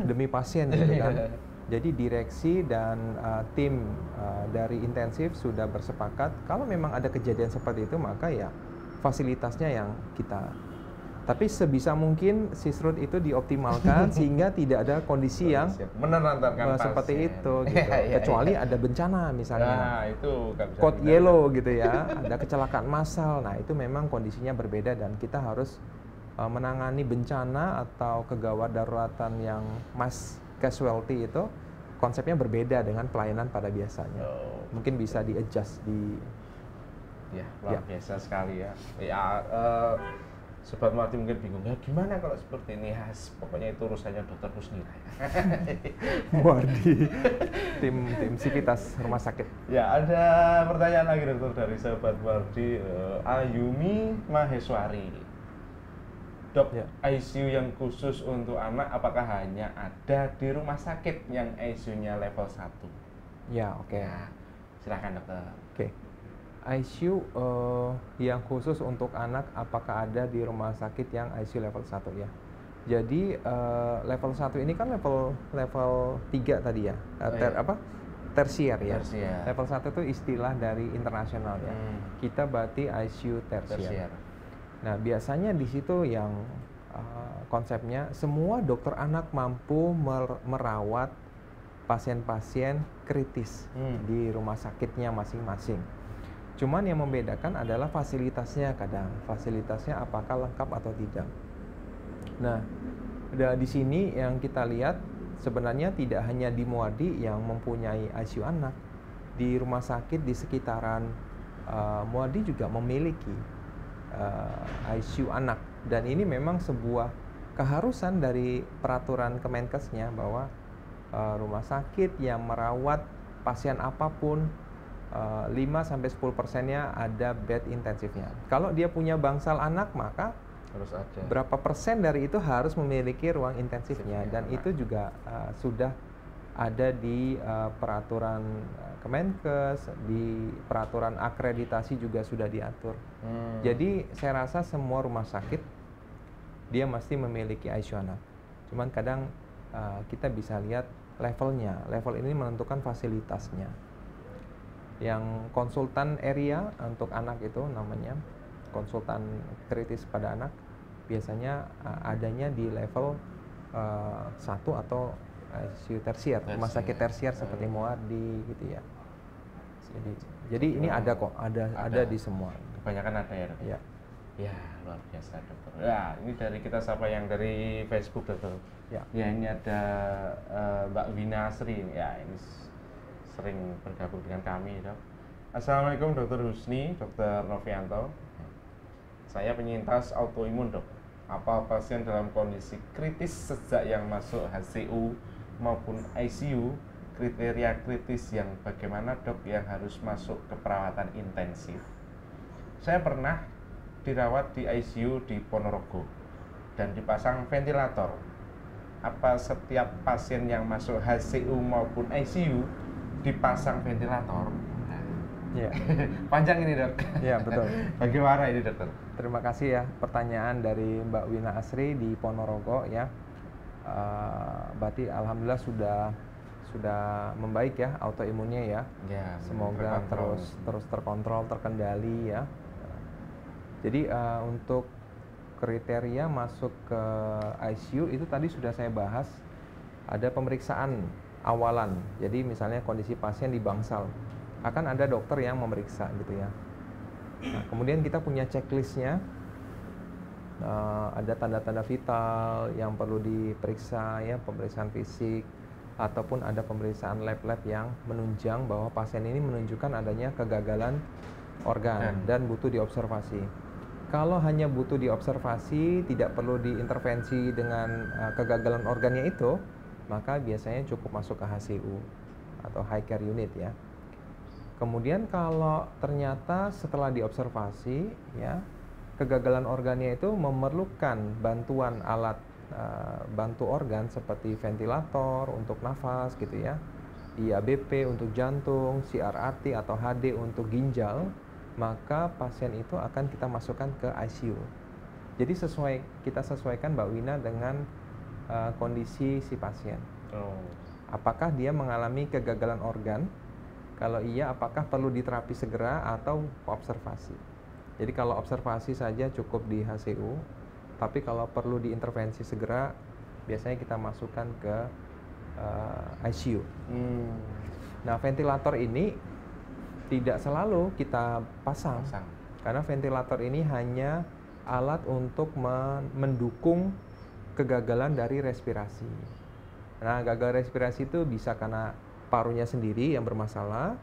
demi pasien gitu kan. Jadi direksi dan tim dari intensif sudah bersepakat kalau memang ada kejadian seperti itu, maka ya fasilitasnya yang kita. Tapi sebisa mungkin sisrut itu dioptimalkan sehingga tidak ada kondisi yang menelantarkan seperti itu gitu. Kecuali ada bencana misalnya. Nah, itu code yellow gitu ya, ada kecelakaan massal. Nah, itu memang kondisinya berbeda dan kita harus menangani bencana atau kegawat daruratan yang mass casualty itu konsepnya berbeda dengan pelayanan pada biasanya. Mungkin bisa di-adjust di luar biasa sekali ya. Sobat Muardi mungkin bingung, ya gimana kalau seperti ini? Pokoknya itu urusannya Dokter Husnira. Muardi, tim Sivitas Rumah Sakit. Ya, ada pertanyaan lagi dokter dari Sobat Muardi, Ayumi Maheswari. Dok, ICU yang khusus untuk anak apakah hanya ada di rumah sakit yang ICU-nya level 1? Ya, oke. Nah, silakan dokter. Oke. ICU yang khusus untuk anak apakah ada di rumah sakit yang ICU level 1 ya. Jadi level 1 ini kan level 3 tadi ya. Tersier ya. Level 1 itu istilah dari internasional ya. Kita berarti ICU tersier. Nah, biasanya di situ yang konsepnya semua dokter anak mampu merawat pasien-pasien kritis di rumah sakitnya masing-masing. Cuman yang membedakan adalah fasilitasnya kadang. Fasilitasnya apakah lengkap atau tidak. Nah, di sini yang kita lihat sebenarnya tidak hanya di Muardi yang mempunyai ICU anak. Di rumah sakit di sekitaran Muardi juga memiliki ICU anak. Dan ini memang sebuah keharusan dari peraturan Kemenkesnya bahwa rumah sakit yang merawat pasien apapun 5-10%-nya ada bed intensifnya. Kalau dia punya bangsal anak, maka harus ada. Berapa persen dari itu harus memiliki ruang intensifnya, dan itu juga sudah ada di peraturan Kemenkes, di peraturan akreditasi juga sudah diatur. Jadi saya rasa semua rumah sakit dia mesti memiliki ICU anak. Cuman kadang kita bisa lihat levelnya. Level ini menentukan fasilitasnya. Yang konsultan area untuk anak itu namanya konsultan kritis pada anak, biasanya adanya di level 1 atau ICU tersier, rumah sakit tersier seperti Muardi gitu ya. Jadi ini ada kok, ada di semua. Kebanyakan ada ya, dok? Ya. Ya, luar biasa dokter. Ya, ini dari kita siapa yang dari Facebook dokter. Ya, ini ada Mbak Wina Asri. Ya, ini sering bergabung dengan kami, dok. Assalamualaikum Dokter Husni, Dokter Novianto. Saya penyintas autoimun, dok. Apa pasien dalam kondisi kritis sejak yang masuk HCU maupun ICU, kriteria kritis yang bagaimana, dok, yang harus masuk ke perawatan intensif? Saya pernah dirawat di ICU di Ponorogo dan dipasang ventilator. Apa setiap pasien yang masuk HCU maupun ICU dipasang ventilator? Ya. Panjang ini, dok. Ya, betul. Bagaimana ini, dokter? Terima kasih ya pertanyaan dari Mbak Wina Asri di Ponorogo ya. Berarti alhamdulillah sudah membaik ya autoimunnya ya. Semoga terus terkontrol, terkendali ya. Jadi untuk kriteria masuk ke ICU itu tadi sudah saya bahas. Ada pemeriksaan awalan. Jadi misalnya kondisi pasien di bangsal, akan ada dokter yang memeriksa gitu ya. Nah, kemudian kita punya checklistnya, ada tanda-tanda vital yang perlu diperiksa ya, pemeriksaan fisik ataupun ada pemeriksaan lab-lab yang menunjang bahwa pasien ini menunjukkan adanya kegagalan organ dan butuh diobservasi. Kalau hanya butuh diobservasi, tidak perlu diintervensi dengan kegagalan organnya itu, maka biasanya cukup masuk ke HCU atau high care unit ya. Kemudian kalau ternyata setelah diobservasi ya, kegagalan organnya itu memerlukan bantuan alat bantu organ seperti ventilator untuk nafas gitu ya, IABP untuk jantung, CRRT atau HD untuk ginjal, maka pasien itu akan kita masukkan ke ICU. Jadi kita sesuaikan Mbak Wina dengan kondisi si pasien. Apakah dia mengalami kegagalan organ? Kalau iya, apakah perlu diterapi segera atau observasi? Jadi kalau observasi saja cukup di HCU, tapi kalau perlu diintervensi segera, biasanya kita masukkan ke ICU. Nah, ventilator ini tidak selalu kita pasang. Karena ventilator ini hanya alat untuk mendukung kegagalan dari respirasi. Nah, gagal respirasi itu bisa karena parunya sendiri yang bermasalah,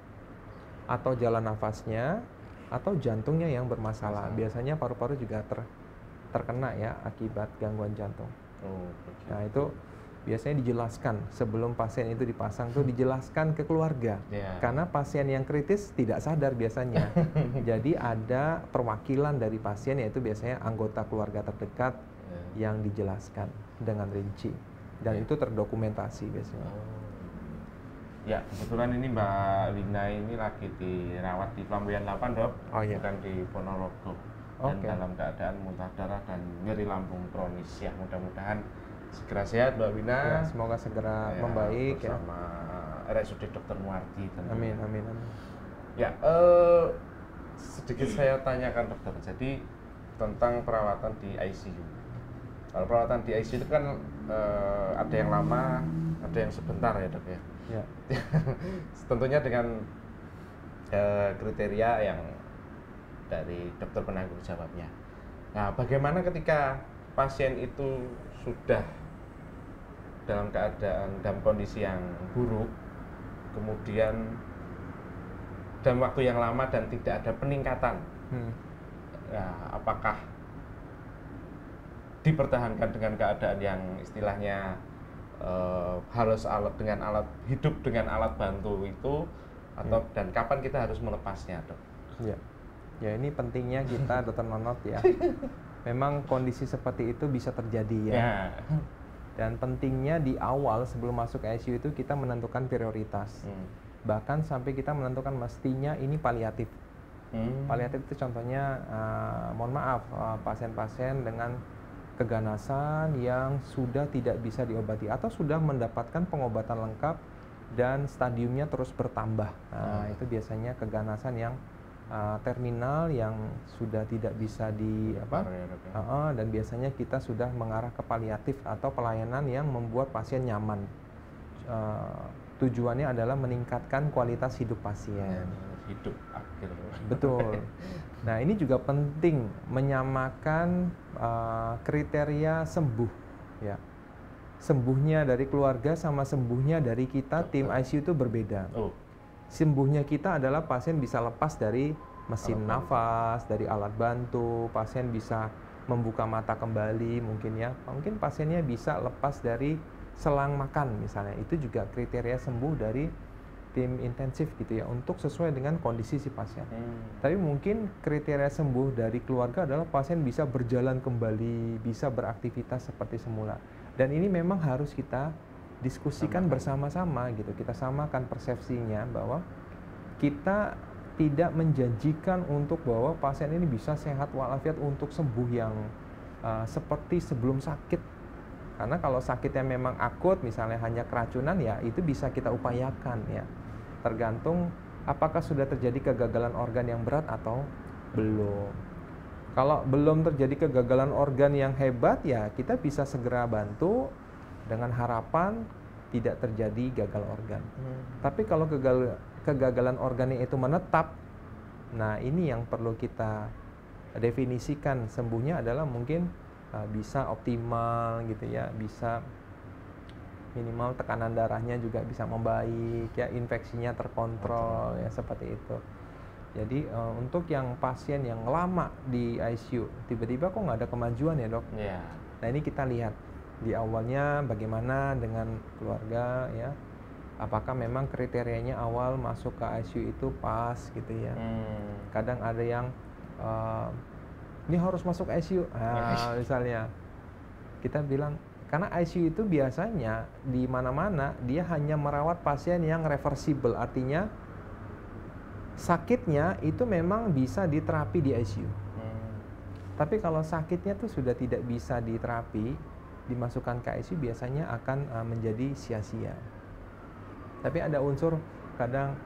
atau jalan nafasnya, atau jantungnya yang bermasalah. Biasanya paru-paru juga terkena ya akibat gangguan jantung. Nah, itu biasanya dijelaskan sebelum pasien itu dipasang tuh dijelaskan ke keluarga. Karena pasien yang kritis tidak sadar biasanya. Jadi ada perwakilan dari pasien, yaitu biasanya anggota keluarga terdekat yang dijelaskan dengan rinci. Dan itu terdokumentasi biasanya. Ya, kebetulan ini Mbak Wina ini lagi dirawat di Plambeyan 8, Dok. Bukan di Ponorogo. Dan dalam keadaan muntah darah dan nyeri lambung kronis ya. Mudah-mudahan segera sehat Mbak Wina. Ya, semoga segera membaik bersama RSUD Dr. Muardi. Amin. Ya, sedikit saya tanyakan dokter. Jadi tentang perawatan di ICU. Kalau perawatan di ICU itu kan ada yang lama, ada yang sebentar ya Dok ya. Tentunya dengan kriteria yang dari dokter penanggung jawabnya. Nah, bagaimana ketika pasien itu sudah dalam kondisi yang buruk, kemudian dalam waktu yang lama dan tidak ada peningkatan, nah, apakah dipertahankan dengan keadaan yang istilahnya harus hidup dengan alat bantu itu, atau dan kapan kita harus melepasnya, Dok? Ya, ini pentingnya kita Dr. Nonot ya. Memang kondisi seperti itu bisa terjadi ya. Dan pentingnya di awal sebelum masuk ke ICU itu kita menentukan prioritas. Bahkan sampai kita menentukan mestinya ini paliatif. Paliatif itu contohnya, mohon maaf, pasien-pasien dengan keganasan yang sudah tidak bisa diobati atau sudah mendapatkan pengobatan lengkap dan stadiumnya terus bertambah. Nah, itu biasanya keganasan yang terminal yang sudah tidak bisa dan biasanya kita sudah mengarah ke paliatif atau pelayanan yang membuat pasien nyaman. Tujuannya adalah meningkatkan kualitas hidup pasien. Hidup akhir. Betul. Nah, ini juga penting menyamakan kriteria sembuh ya. Sembuhnya dari keluarga sama sembuhnya dari kita tim ICU itu berbeda. Sembuhnya kita adalah pasien bisa lepas dari mesin nafas, dari alat bantu, pasien bisa membuka mata kembali mungkin ya. Mungkin pasiennya bisa lepas dari selang makan misalnya. Itu juga kriteria sembuh dari tim intensif gitu ya, untuk sesuai dengan kondisi si pasien. Tapi mungkin kriteria sembuh dari keluarga adalah pasien bisa berjalan kembali, bisa beraktivitas seperti semula. Dan ini memang harus kita diskusikan bersama-sama gitu. Kita samakan persepsinya bahwa kita tidak menjanjikan untuk bahwa pasien ini bisa sehat walafiat untuk sembuh yang seperti sebelum sakit. Karena kalau sakitnya memang akut, misalnya hanya keracunan, ya itu bisa kita upayakan ya. Tergantung apakah sudah terjadi kegagalan organ yang berat atau belum. Kalau belum terjadi kegagalan organ yang hebat, ya kita bisa segera bantu dengan harapan tidak terjadi gagal organ. Tapi kalau kegagalan organnya itu menetap, nah ini yang perlu kita definisikan. Sembuhnya adalah mungkin bisa optimal gitu ya, bisa minimal tekanan darahnya juga bisa membaik ya, infeksinya terkontrol ya, seperti itu. Jadi untuk yang pasien yang lama di ICU, tiba-tiba kok nggak ada kemajuan ya dok? Iya. Nah ini kita lihat di awalnya bagaimana dengan keluarga ya. Apakah memang kriterianya awal masuk ke ICU itu pas gitu ya? Kadang ada yang ini harus masuk ICU, misalnya kita bilang karena ICU itu biasanya di mana-mana dia hanya merawat pasien yang reversible, artinya sakitnya itu memang bisa diterapi di ICU. Tapi kalau sakitnya tuh sudah tidak bisa diterapi, dimasukkan ke ICU biasanya akan menjadi sia-sia. Tapi ada unsur kadang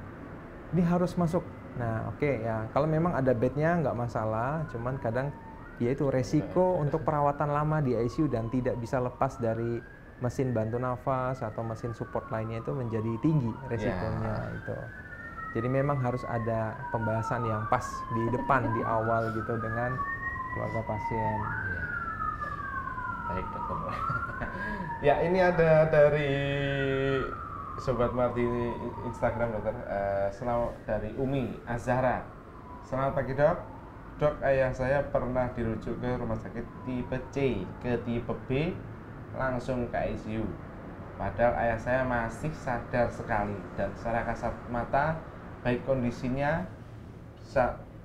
ini harus masuk. Nah oke, ya kalau memang ada bednya nggak masalah, cuman kadang yaitu resiko untuk perawatan lama di ICU dan tidak bisa lepas dari mesin bantu nafas atau mesin support lainnya itu menjadi tinggi resikonya itu. Jadi memang harus ada pembahasan yang pas di depan, di awal gitu dengan keluarga pasien. Baik dokter. Ya ini ada dari Sobat Marti Instagram dokter, selamat dari Umi Azhara. Selamat pagi dok. Dok, ayah saya pernah dirujuk ke rumah sakit tipe C ke tipe B langsung ke ICU. Padahal ayah saya masih sadar sekali dan secara kasat mata baik kondisinya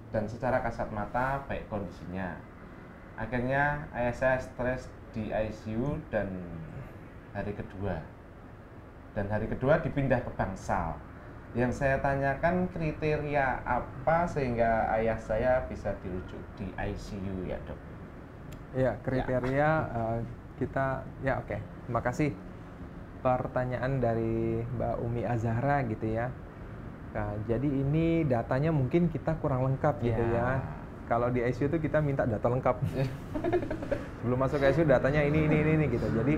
dan secara kasat mata baik kondisinya. Akhirnya ayah saya stres di ICU dan hari kedua dipindah ke Bangsal. Yang saya tanyakan kriteria apa sehingga ayah saya bisa dirujuk di ICU ya dok? Ya kriteria kita ya oke. Terima kasih pertanyaan dari Mbak Umi Azhara gitu ya. Nah, jadi ini datanya mungkin kita kurang lengkap gitu ya. Kalau di ICU itu kita minta data lengkap. Sebelum masuk ke ICU datanya ini gitu. Jadi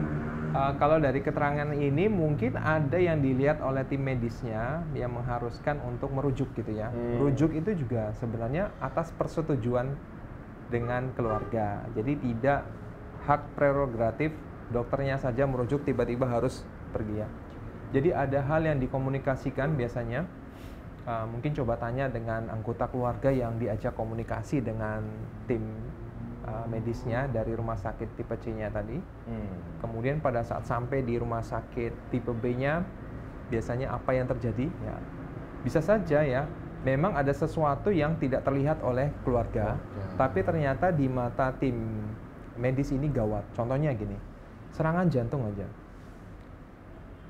kalau dari keterangan ini mungkin ada yang dilihat oleh tim medisnya yang mengharuskan untuk merujuk gitu ya. Rujuk itu juga sebenarnya atas persetujuan dengan keluarga. Jadi tidak hak prerogatif dokternya saja merujuk tiba-tiba harus pergi ya. Jadi ada hal yang dikomunikasikan biasanya. Mungkin coba tanya dengan anggota keluarga yang diajak komunikasi dengan tim medisnya dari rumah sakit tipe C-nya tadi. Kemudian pada saat sampai di rumah sakit tipe B-nya, biasanya apa yang terjadi? Ya, bisa saja ya, memang ada sesuatu yang tidak terlihat oleh keluarga, tapi ternyata di mata tim medis ini gawat. Contohnya gini, serangan jantung aja.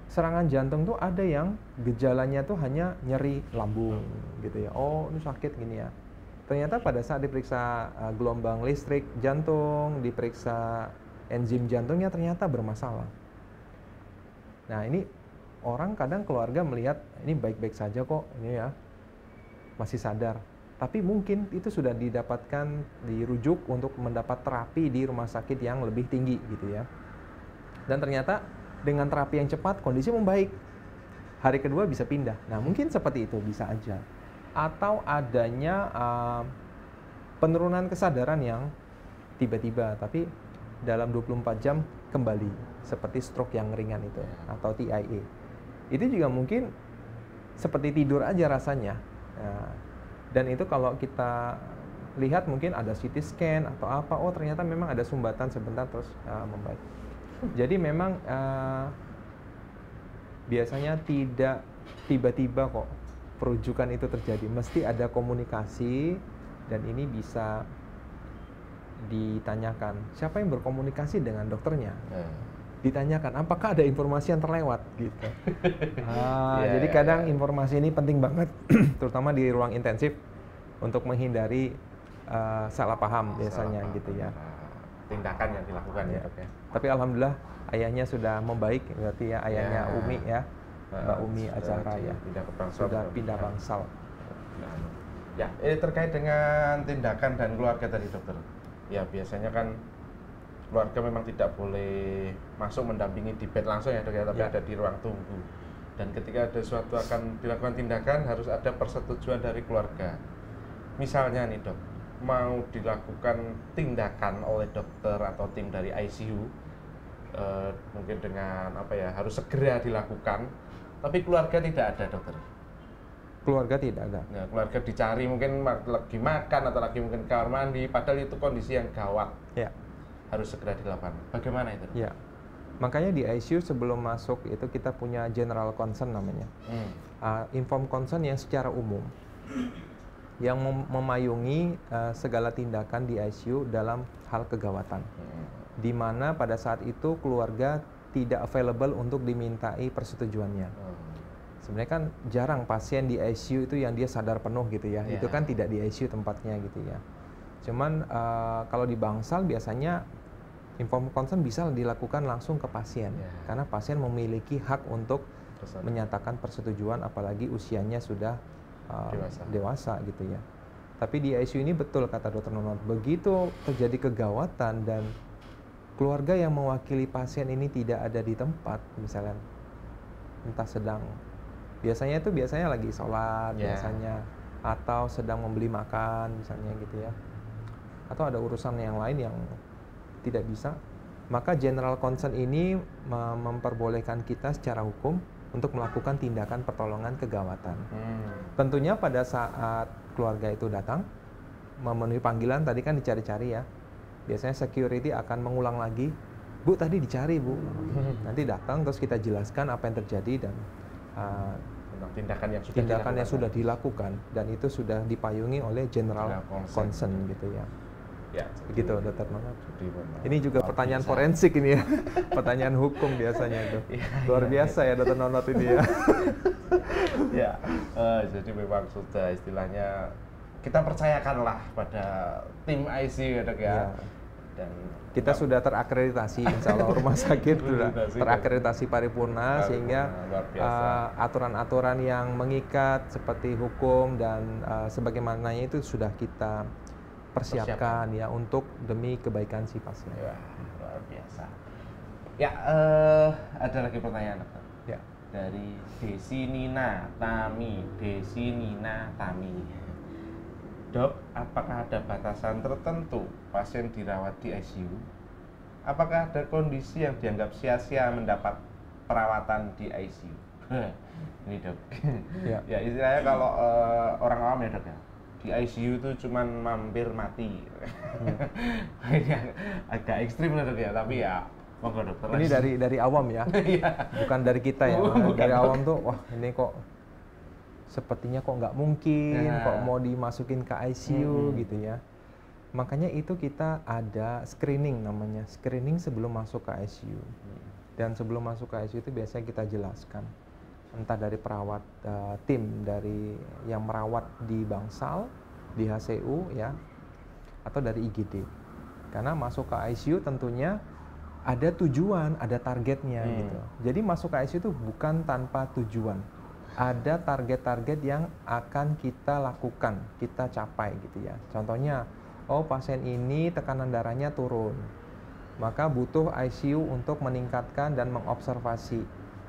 Serangan jantung tuh ada yang gejalanya tuh hanya nyeri lambung gitu ya. Oh ini sakit gini ya. Ternyata pada saat diperiksa gelombang listrik jantung, diperiksa enzim jantungnya ternyata bermasalah. Nah ini orang kadang keluarga melihat ini baik-baik saja kok ini ya, masih sadar. Tapi mungkin itu sudah didapatkan dirujuk untuk mendapat terapi di rumah sakit yang lebih tinggi gitu ya. Dan ternyata dengan terapi yang cepat kondisi membaik. Hari kedua bisa pindah. Nah mungkin seperti itu bisa aja. Atau adanya penurunan kesadaran yang tiba-tiba tapi dalam 24 jam kembali seperti stroke yang ringan itu atau TIA. Itu juga mungkin seperti tidur aja rasanya. Nah, dan itu kalau kita lihat mungkin ada CT scan atau apa, oh ternyata memang ada sumbatan sebentar terus membaik. Jadi memang biasanya tidak tiba-tiba kok perujukan itu terjadi. Mesti ada komunikasi dan ini bisa ditanyakan. Siapa yang berkomunikasi dengan dokternya? Ditanyakan, apakah ada informasi yang terlewat? Gitu. Jadi kadang informasi ini penting banget, terutama di ruang intensif untuk menghindari salah paham biasanya gitu ya. Tindakan yang dilakukan ya dok ya. Tapi alhamdulillah ayahnya sudah membaik, berarti ya ayahnya Umi ya, Mbak Umi Azhara ya, sudah pindah Bangsal. Ya, ini terkait dengan tindakan dan keluarga tadi dokter. Ya biasanya kan keluarga memang tidak boleh masuk mendampingi di bed langsung ya dok ya, tapi ada di ruang tunggu. Dan ketika ada suatu akan dilakukan tindakan harus ada persetujuan dari keluarga. Misalnya nih dok, mau dilakukan tindakan oleh dokter atau tim dari ICU, mungkin dengan apa ya harus segera dilakukan, tapi keluarga tidak ada dokter. Keluarga tidak ada. Nah, keluarga dicari mungkin lagi makan atau lagi mungkin kamar mandi, padahal itu kondisi yang gawat. Ya. Harus segera dilakukan. Bagaimana itu? Ya. Makanya di ICU sebelum masuk itu kita punya general concern namanya. Informed consent yang secara umum yang memayungi segala tindakan di ICU dalam hal kegawatan. Di mana pada saat itu keluarga tidak available untuk dimintai persetujuannya. Sebenarnya kan jarang pasien di ICU itu yang dia sadar penuh gitu ya. Itu kan tidak di ICU tempatnya gitu ya. Cuman kalau di bangsal biasanya informed consent bisa dilakukan langsung ke pasien, karena pasien memiliki hak untuk menyatakan persetujuan, apalagi usianya sudah dewasa gitu ya. Tapi di ICU ini betul kata Dr. Nonot, begitu terjadi kegawatan dan keluarga yang mewakili pasien ini tidak ada di tempat, misalnya entah sedang, biasanya lagi sholat biasanya, atau sedang membeli makan misalnya gitu ya, atau ada urusan yang lain yang tidak bisa, maka general concern ini memperbolehkan kita secara hukum untuk melakukan tindakan pertolongan kegawatan. Tentunya pada saat keluarga itu datang memenuhi panggilan, tadi kan dicari-cari ya, biasanya security akan mengulang lagi, Bu tadi dicari Bu, nanti datang terus kita jelaskan apa yang terjadi dan tindakan yang sudah dilakukan dan itu sudah dipayungi oleh general concern gitu ya. Ya, begitu Dokter Nonot. Ini juga pertanyaan forensik ini ya, pertanyaan hukum biasanya itu. Luar biasa ya Dokter Nonot ini ya. Ya, jadi memang sudah istilahnya kita percayakanlah pada tim ICU ya Dok ya. Dan kita sudah terakreditasi, insya Allah rumah sakit sudah terakreditasi paripurna sehingga aturan-aturan yang mengikat seperti hukum dan sebagaimananya itu sudah kita persiapkan ya untuk demi kebaikan si pasien. Ya, luar biasa. Ya, ada lagi pertanyaan Dokter. Ya. Dari Desi Nina Tami. Dok, apakah ada batasan tertentu pasien dirawat di ICU? Apakah ada kondisi yang dianggap sia-sia mendapat perawatan di ICU? Ini Dok. Ya istilahnya kalau orang awam ya Dok ya, di ICU itu cuman mampir mati. Ini agak ekstrim lah Dok ya, tapi ya monggo Dokter. Ini dari awam ya, bukan dari kita ya. Dari awam tuh, wah ini kok sepertinya kok nggak mungkin, kok mau dimasukin ke ICU gitu ya. Makanya itu kita ada screening namanya, screening sebelum masuk ke ICU. Dan sebelum masuk ke ICU itu biasanya kita jelaskan, entah dari perawat tim dari yang merawat di bangsal, di HCU ya, atau dari IGD. Karena masuk ke ICU tentunya ada tujuan, ada targetnya gitu. Jadi masuk ke ICU itu bukan tanpa tujuan. Ada target-target yang akan kita lakukan, kita capai gitu ya. Contohnya, oh pasien ini tekanan darahnya turun, maka butuh ICU untuk meningkatkan dan mengobservasi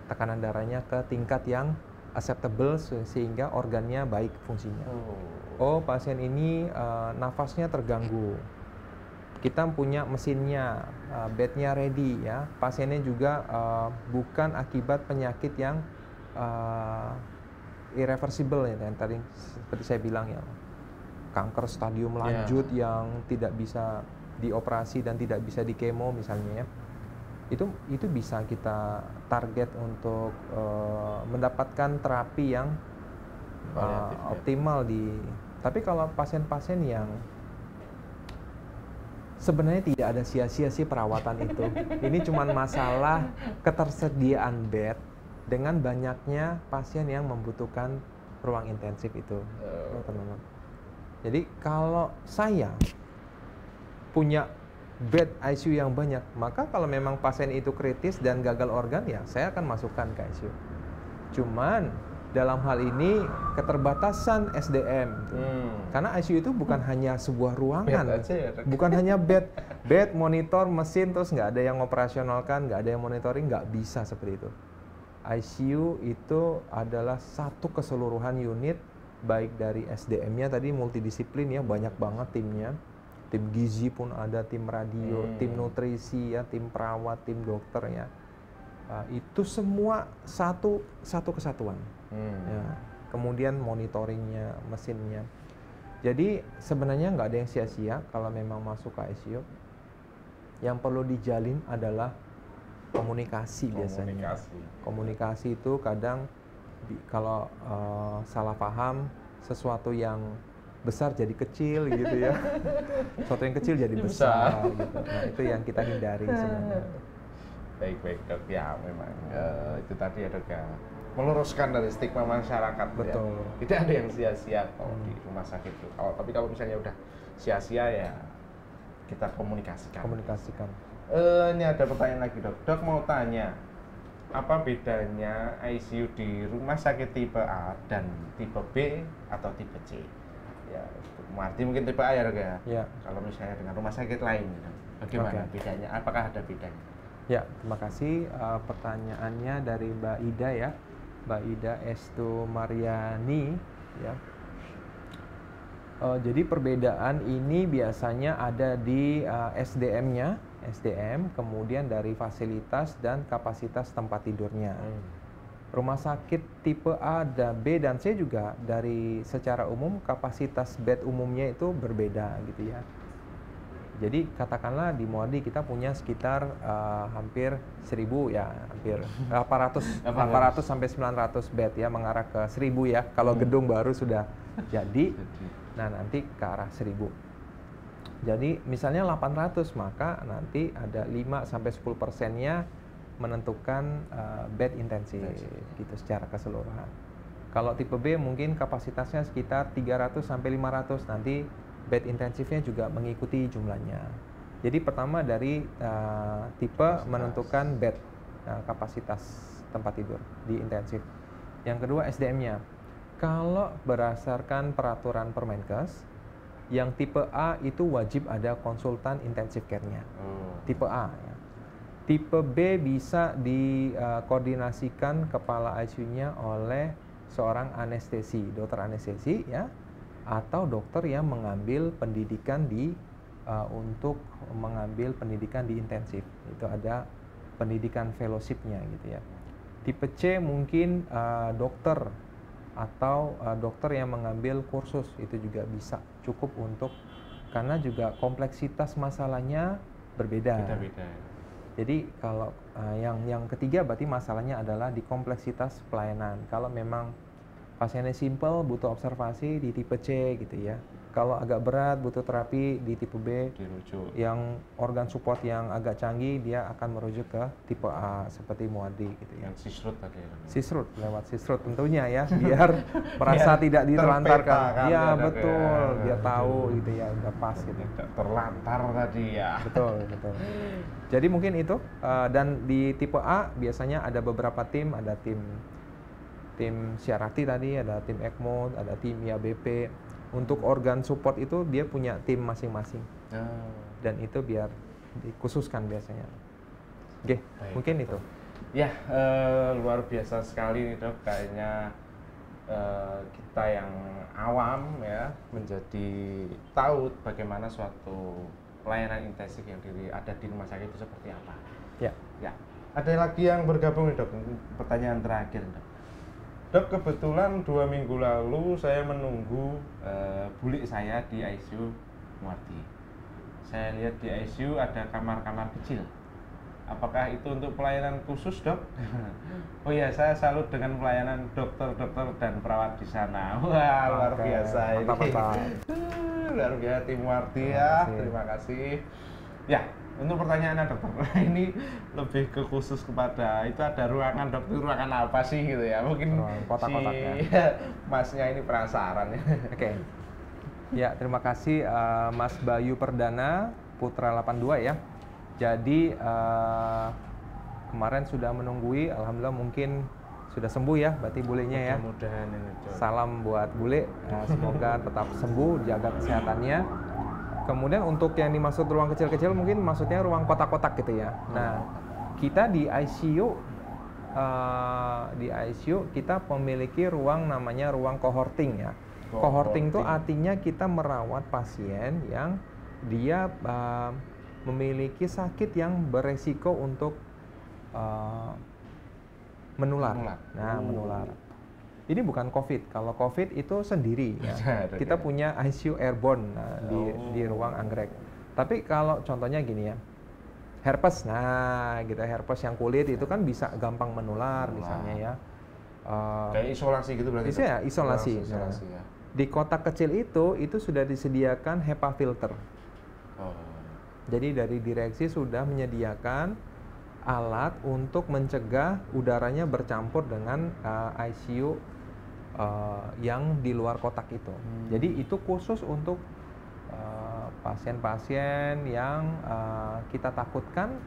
tekanan darahnya ke tingkat yang acceptable sehingga organnya baik fungsinya. Oh pasien ini nafasnya terganggu, kita punya mesinnya, bednya ready ya. Pasiennya juga bukan akibat penyakit yang irreversible ya, yang tadi seperti saya bilang ya, kanker stadium lanjut yang tidak bisa dioperasi dan tidak bisa di kemo misalnya ya, itu bisa kita target untuk mendapatkan terapi yang optimal di. Tapi kalau pasien-pasien yang sebenarnya tidak ada sia-sia sih perawatan itu, ini cuma masalah ketersediaan bed dengan banyaknya pasien yang membutuhkan ruang intensif itu, teman-teman. Jadi kalau saya punya bed ICU yang banyak, maka kalau memang pasien itu kritis dan gagal organ ya saya akan masukkan ke ICU. Cuman dalam hal ini keterbatasan SDM, karena ICU itu bukan hanya sebuah ruangan, bukan hanya bed, monitor, mesin, terus nggak ada yang operasionalkan, nggak ada yang monitoring, nggak bisa seperti itu. ICU itu adalah satu keseluruhan unit, baik dari SDM-nya tadi multidisiplin ya, banyak banget timnya. Tim gizi pun ada, tim radio, tim nutrisi ya, tim perawat, tim dokter ya. Itu semua satu kesatuan. Ya. kemudian monitoringnya, mesinnya. Jadi sebenarnya nggak ada yang sia-sia kalau memang masuk ke ICU. Yang perlu dijalin adalah komunikasi biasanya. Komunikasi itu kadang kalau salah paham, sesuatu yang besar jadi kecil gitu ya. Sesuatu yang kecil jadi besar gitu. Nah, itu yang kita hindari sebenarnya. Baik Dok, ya memang itu tadi ya Dok ya, meluruskan dari stigma masyarakat. Betul. Ya. Tidak ada yang sia-sia kalau di rumah sakit itu. Tapi kalau misalnya udah sia-sia ya kita komunikasikan. Ini ada pertanyaan lagi Dok. Dok mau tanya, apa bedanya ICU di rumah sakit tipe A dan tipe B atau tipe C? Ya, Marti mungkin tipe A ya Dok ya? Ya. Kalau misalnya dengan rumah sakit lain, bagaimana bedanya? Apakah ada bedanya? Ya, terima kasih pertanyaannya dari Mbak Ida ya, Mbak Ida Estu Mariani ya. Jadi perbedaan ini biasanya ada di SDM-nya, kemudian dari fasilitas dan kapasitas tempat tidurnya. Rumah sakit tipe A, B dan C juga dari secara umum kapasitas bed umumnya itu berbeda gitu ya. Jadi katakanlah di Muardi kita punya sekitar hampir 1000 ya, hampir 800 sampai 900 bed ya, mengarah ke 1000 ya. Kalau gedung baru sudah jadi, nah nanti ke arah 1000. Jadi misalnya 800, maka nanti ada 5 sampai 10%-nya menentukan bed intensif gitu secara keseluruhan. Kalau tipe B mungkin kapasitasnya sekitar 300 sampai 500, nanti bed intensifnya juga mengikuti jumlahnya. Jadi pertama dari tipe menentukan bed, kapasitas tempat tidur di intensif. Yang kedua SDM-nya. Kalau berdasarkan peraturan Permenkes, yang tipe A itu wajib ada konsultan intensive care-nya. Tipe A ya. Tipe B bisa dikoordinasikan kepala ICU-nya oleh seorang anestesi, dokter anestesi ya, atau dokter yang mengambil pendidikan untuk mengambil pendidikan di intensif. Itu ada pendidikan fellowship-nya gitu ya. Tipe C mungkin dokter atau dokter yang mengambil kursus, itu juga bisa cukup untuk, karena juga kompleksitas masalahnya berbeda. Beda-beda. Jadi kalau yang ketiga berarti masalahnya adalah di kompleksitas pelayanan. Kalau memang pasiennya simple, butuh observasi di tipe C gitu ya. Kalau agak berat, butuh terapi di tipe B. Dirujuk. Yang organ support yang agak canggih, dia akan merujuk ke tipe A seperti Muardi gitu ya. Yang sisrut tadi. Sisrut, lewat sisrut tentunya ya, biar merasa tidak ditelantarkan. Iya betul, dia tahu gitu ya, udah pas gitu. Tidak terlantar tadi ya. Betul. Jadi mungkin itu, dan di tipe A biasanya ada beberapa tim, ada tim Syarati tadi, ada tim ECMO, ada tim IABP. Untuk organ support itu dia punya tim masing-masing. Dan itu biar dikhususkan biasanya. Oke, mungkin betul. Itu. Ya, luar biasa sekali nih Dok. Kayaknya kita yang awam ya menjadi tahu bagaimana suatu pelayanan intensif yang ada di rumah sakit itu seperti apa. Ya. Ada lagi yang bergabung nih Dok. Pertanyaan terakhir Dok. Dok, kebetulan 2 minggu lalu saya menunggu bulik saya di ICU Muardi. Saya lihat di ICU ada kamar-kamar kecil. Apakah itu untuk pelayanan khusus Dok? Oh ya, saya salut dengan pelayanan dokter-dokter dan perawat di sana. Wah, luar biasa ini. Luar biasa tim Muardi ya. Terima kasih. Ya, untuk pertanyaannya dokter, ini lebih ke khusus kepada itu ada ruangan dokter, ruangan apa sih gitu ya? Mungkin kotak-kotak si masnya ini penasaran ya. Oke. Ya, terima kasih Mas Bayu Perdana Putra 82 ya. Jadi kemarin sudah menunggui, alhamdulillah mungkin sudah sembuh ya, berarti bulenya ya. Mudah-mudahan ini. Salam buat bule, semoga tetap sembuh, jaga kesehatannya. Kemudian untuk yang dimaksud ruang kecil-kecil mungkin maksudnya ruang kotak-kotak gitu ya. Nah, kita di ICU kita memiliki ruang namanya ruang cohorting ya. Cohorting itu artinya kita merawat pasien yang dia memiliki sakit yang beresiko untuk menular. Nah, menular. Ini bukan COVID. Kalau COVID itu sendiri ya. Kita punya ICU airborne di ruang anggrek. Tapi kalau contohnya gini ya, herpes, nah gitu, herpes yang kulit itu kan bisa gampang menular misalnya ya. Kayak isolasi gitu berarti? Bisa ya, isolasi. Ya. Di kotak kecil itu sudah disediakan HEPA filter. Jadi dari direksi sudah menyediakan alat untuk mencegah udaranya bercampur dengan ICU yang di luar kotak itu. Jadi itu khusus untuk pasien-pasien yang kita takutkan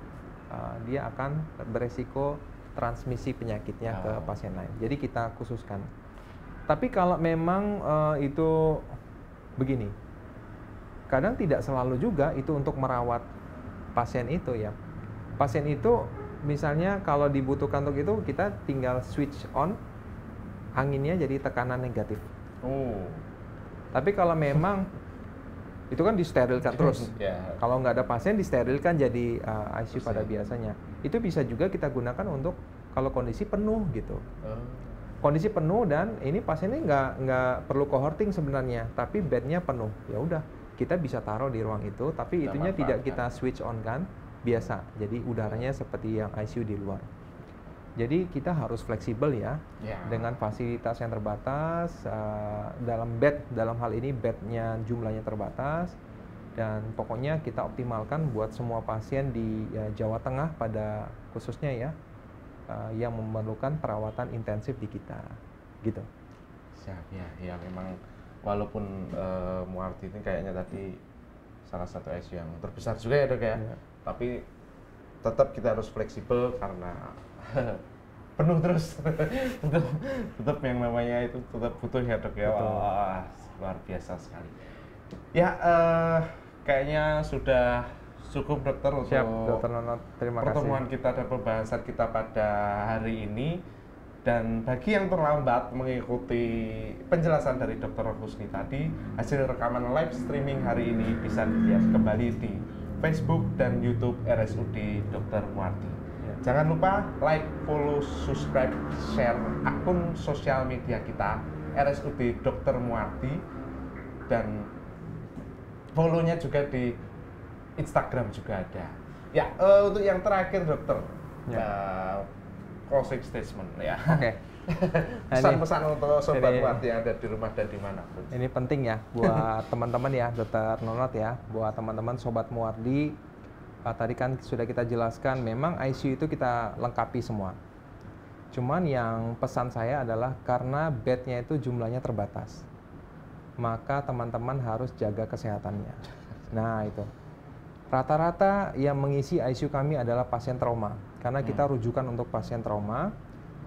dia akan beresiko transmisi penyakitnya ke pasien lain. Jadi kita khususkan. Tapi kalau memang itu begini, kadang tidak selalu juga itu untuk merawat pasien itu ya. Pasien itu misalnya kalau dibutuhkan untuk itu kita tinggal switch on anginnya jadi tekanan negatif. Tapi kalau memang itu kan disterilkan terus. Kalau nggak ada pasien disterilkan jadi ICU pada biasanya. Itu bisa juga kita gunakan untuk kalau kondisi penuh gitu. Kondisi penuh dan ini pasiennya nggak perlu cohorting sebenarnya, tapi bednya penuh. Ya udah, kita bisa taruh di ruang itu, tapi itunya tidak kita switch on kan, biasa. Jadi udaranya seperti yang ICU di luar. Jadi kita harus fleksibel ya, dengan fasilitas yang terbatas, dalam hal ini bednya jumlahnya terbatas, dan pokoknya kita optimalkan buat semua pasien di Jawa Tengah pada khususnya ya, yang memerlukan perawatan intensif di kita, gitu. Siap ya memang walaupun Muardi ini kayaknya tadi salah satu ICU yang terbesar juga ya dok ya, tapi tetap kita harus fleksibel karena penuh terus. tetap yang namanya itu tetap butuh ya dok ya. Wah, luar biasa sekali. Ya kayaknya sudah cukup dokter untuk Dokter Nonot, terima pertemuan kasih. kita dan pembahasan kita pada hari ini. Dan bagi yang terlambat mengikuti penjelasan dari Dr. Husni tadi, hasil rekaman live streaming hari ini bisa dilihat kembali di Facebook dan YouTube RSUD Dr. Muardi. Jangan lupa like, follow, subscribe, share akun sosial media kita RSUD Dr. Muardi, dan follow-nya juga di Instagram juga ada. Ya, untuk yang terakhir dokter, closing statement ya. Oke. Pesan-pesan untuk sobat Muardi yang ada di rumah dan dimanapun. Ini penting ya buat teman-teman ya, Dokter Nonot ya, buat teman-teman sobat Muardi. Tadi kan sudah kita jelaskan, memang ICU itu kita lengkapi semua. Cuman yang pesan saya adalah karena bednya itu jumlahnya terbatas, maka teman-teman harus jaga kesehatannya. Nah itu. Rata-rata yang mengisi ICU kami adalah pasien trauma. Karena kita rujukan untuk pasien trauma,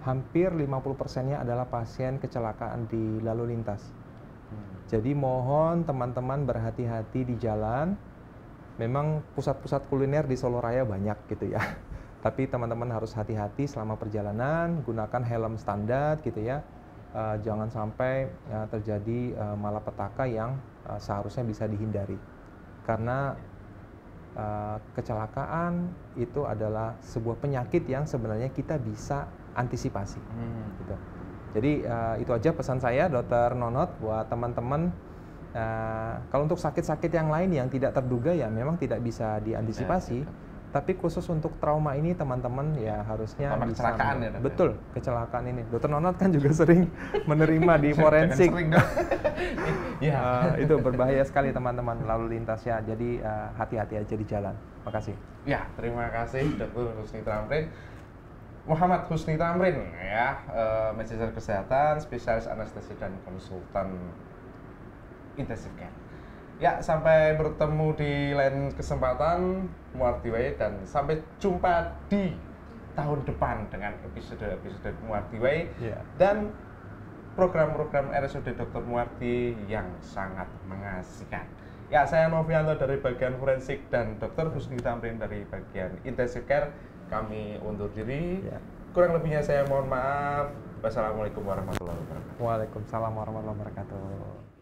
hampir 50%-nya adalah pasien kecelakaan di lalu lintas. Jadi mohon teman-teman berhati-hati di jalan. Memang pusat-pusat kuliner di Solo Raya banyak gitu ya. Tapi teman-teman harus hati-hati selama perjalanan, gunakan helm standar gitu ya. Jangan sampai terjadi malapetaka yang seharusnya bisa dihindari. Karena kecelakaan itu adalah sebuah penyakit yang sebenarnya kita bisa antisipasi. Gitu. Jadi itu aja pesan saya, Dokter Nonot, buat teman-teman. Kalau untuk sakit-sakit yang lain yang tidak terduga ya memang tidak bisa diantisipasi. Tapi khusus untuk trauma ini teman-teman ya harusnya bisa. Kecelakaan ya? Betul, kecelakaan ini. Dokter Nonot kan juga sering menerima di forensik. Itu berbahaya sekali teman-teman lalu lintas ya. Jadi hati-hati aja di jalan. Makasih. Ya, terima kasih Dr. Husni Tamrin. Muhammad Husni Tamrin ya, manajer kesehatan, spesialis anestesi dan konsultan intensive care. Ya, sampai bertemu di lain kesempatan Muardi Way, dan sampai jumpa di tahun depan dengan episode Muardi Way dan program-program RSUD Dr. Muardi yang sangat mengasihkan. Ya, saya Novianto dari bagian forensik dan Dr. Husni Tamrin dari bagian intensive care. Kami undur diri. Kurang lebihnya saya mohon maaf. Wassalamualaikum warahmatullahi wabarakatuh. Waalaikumsalam warahmatullahi wabarakatuh.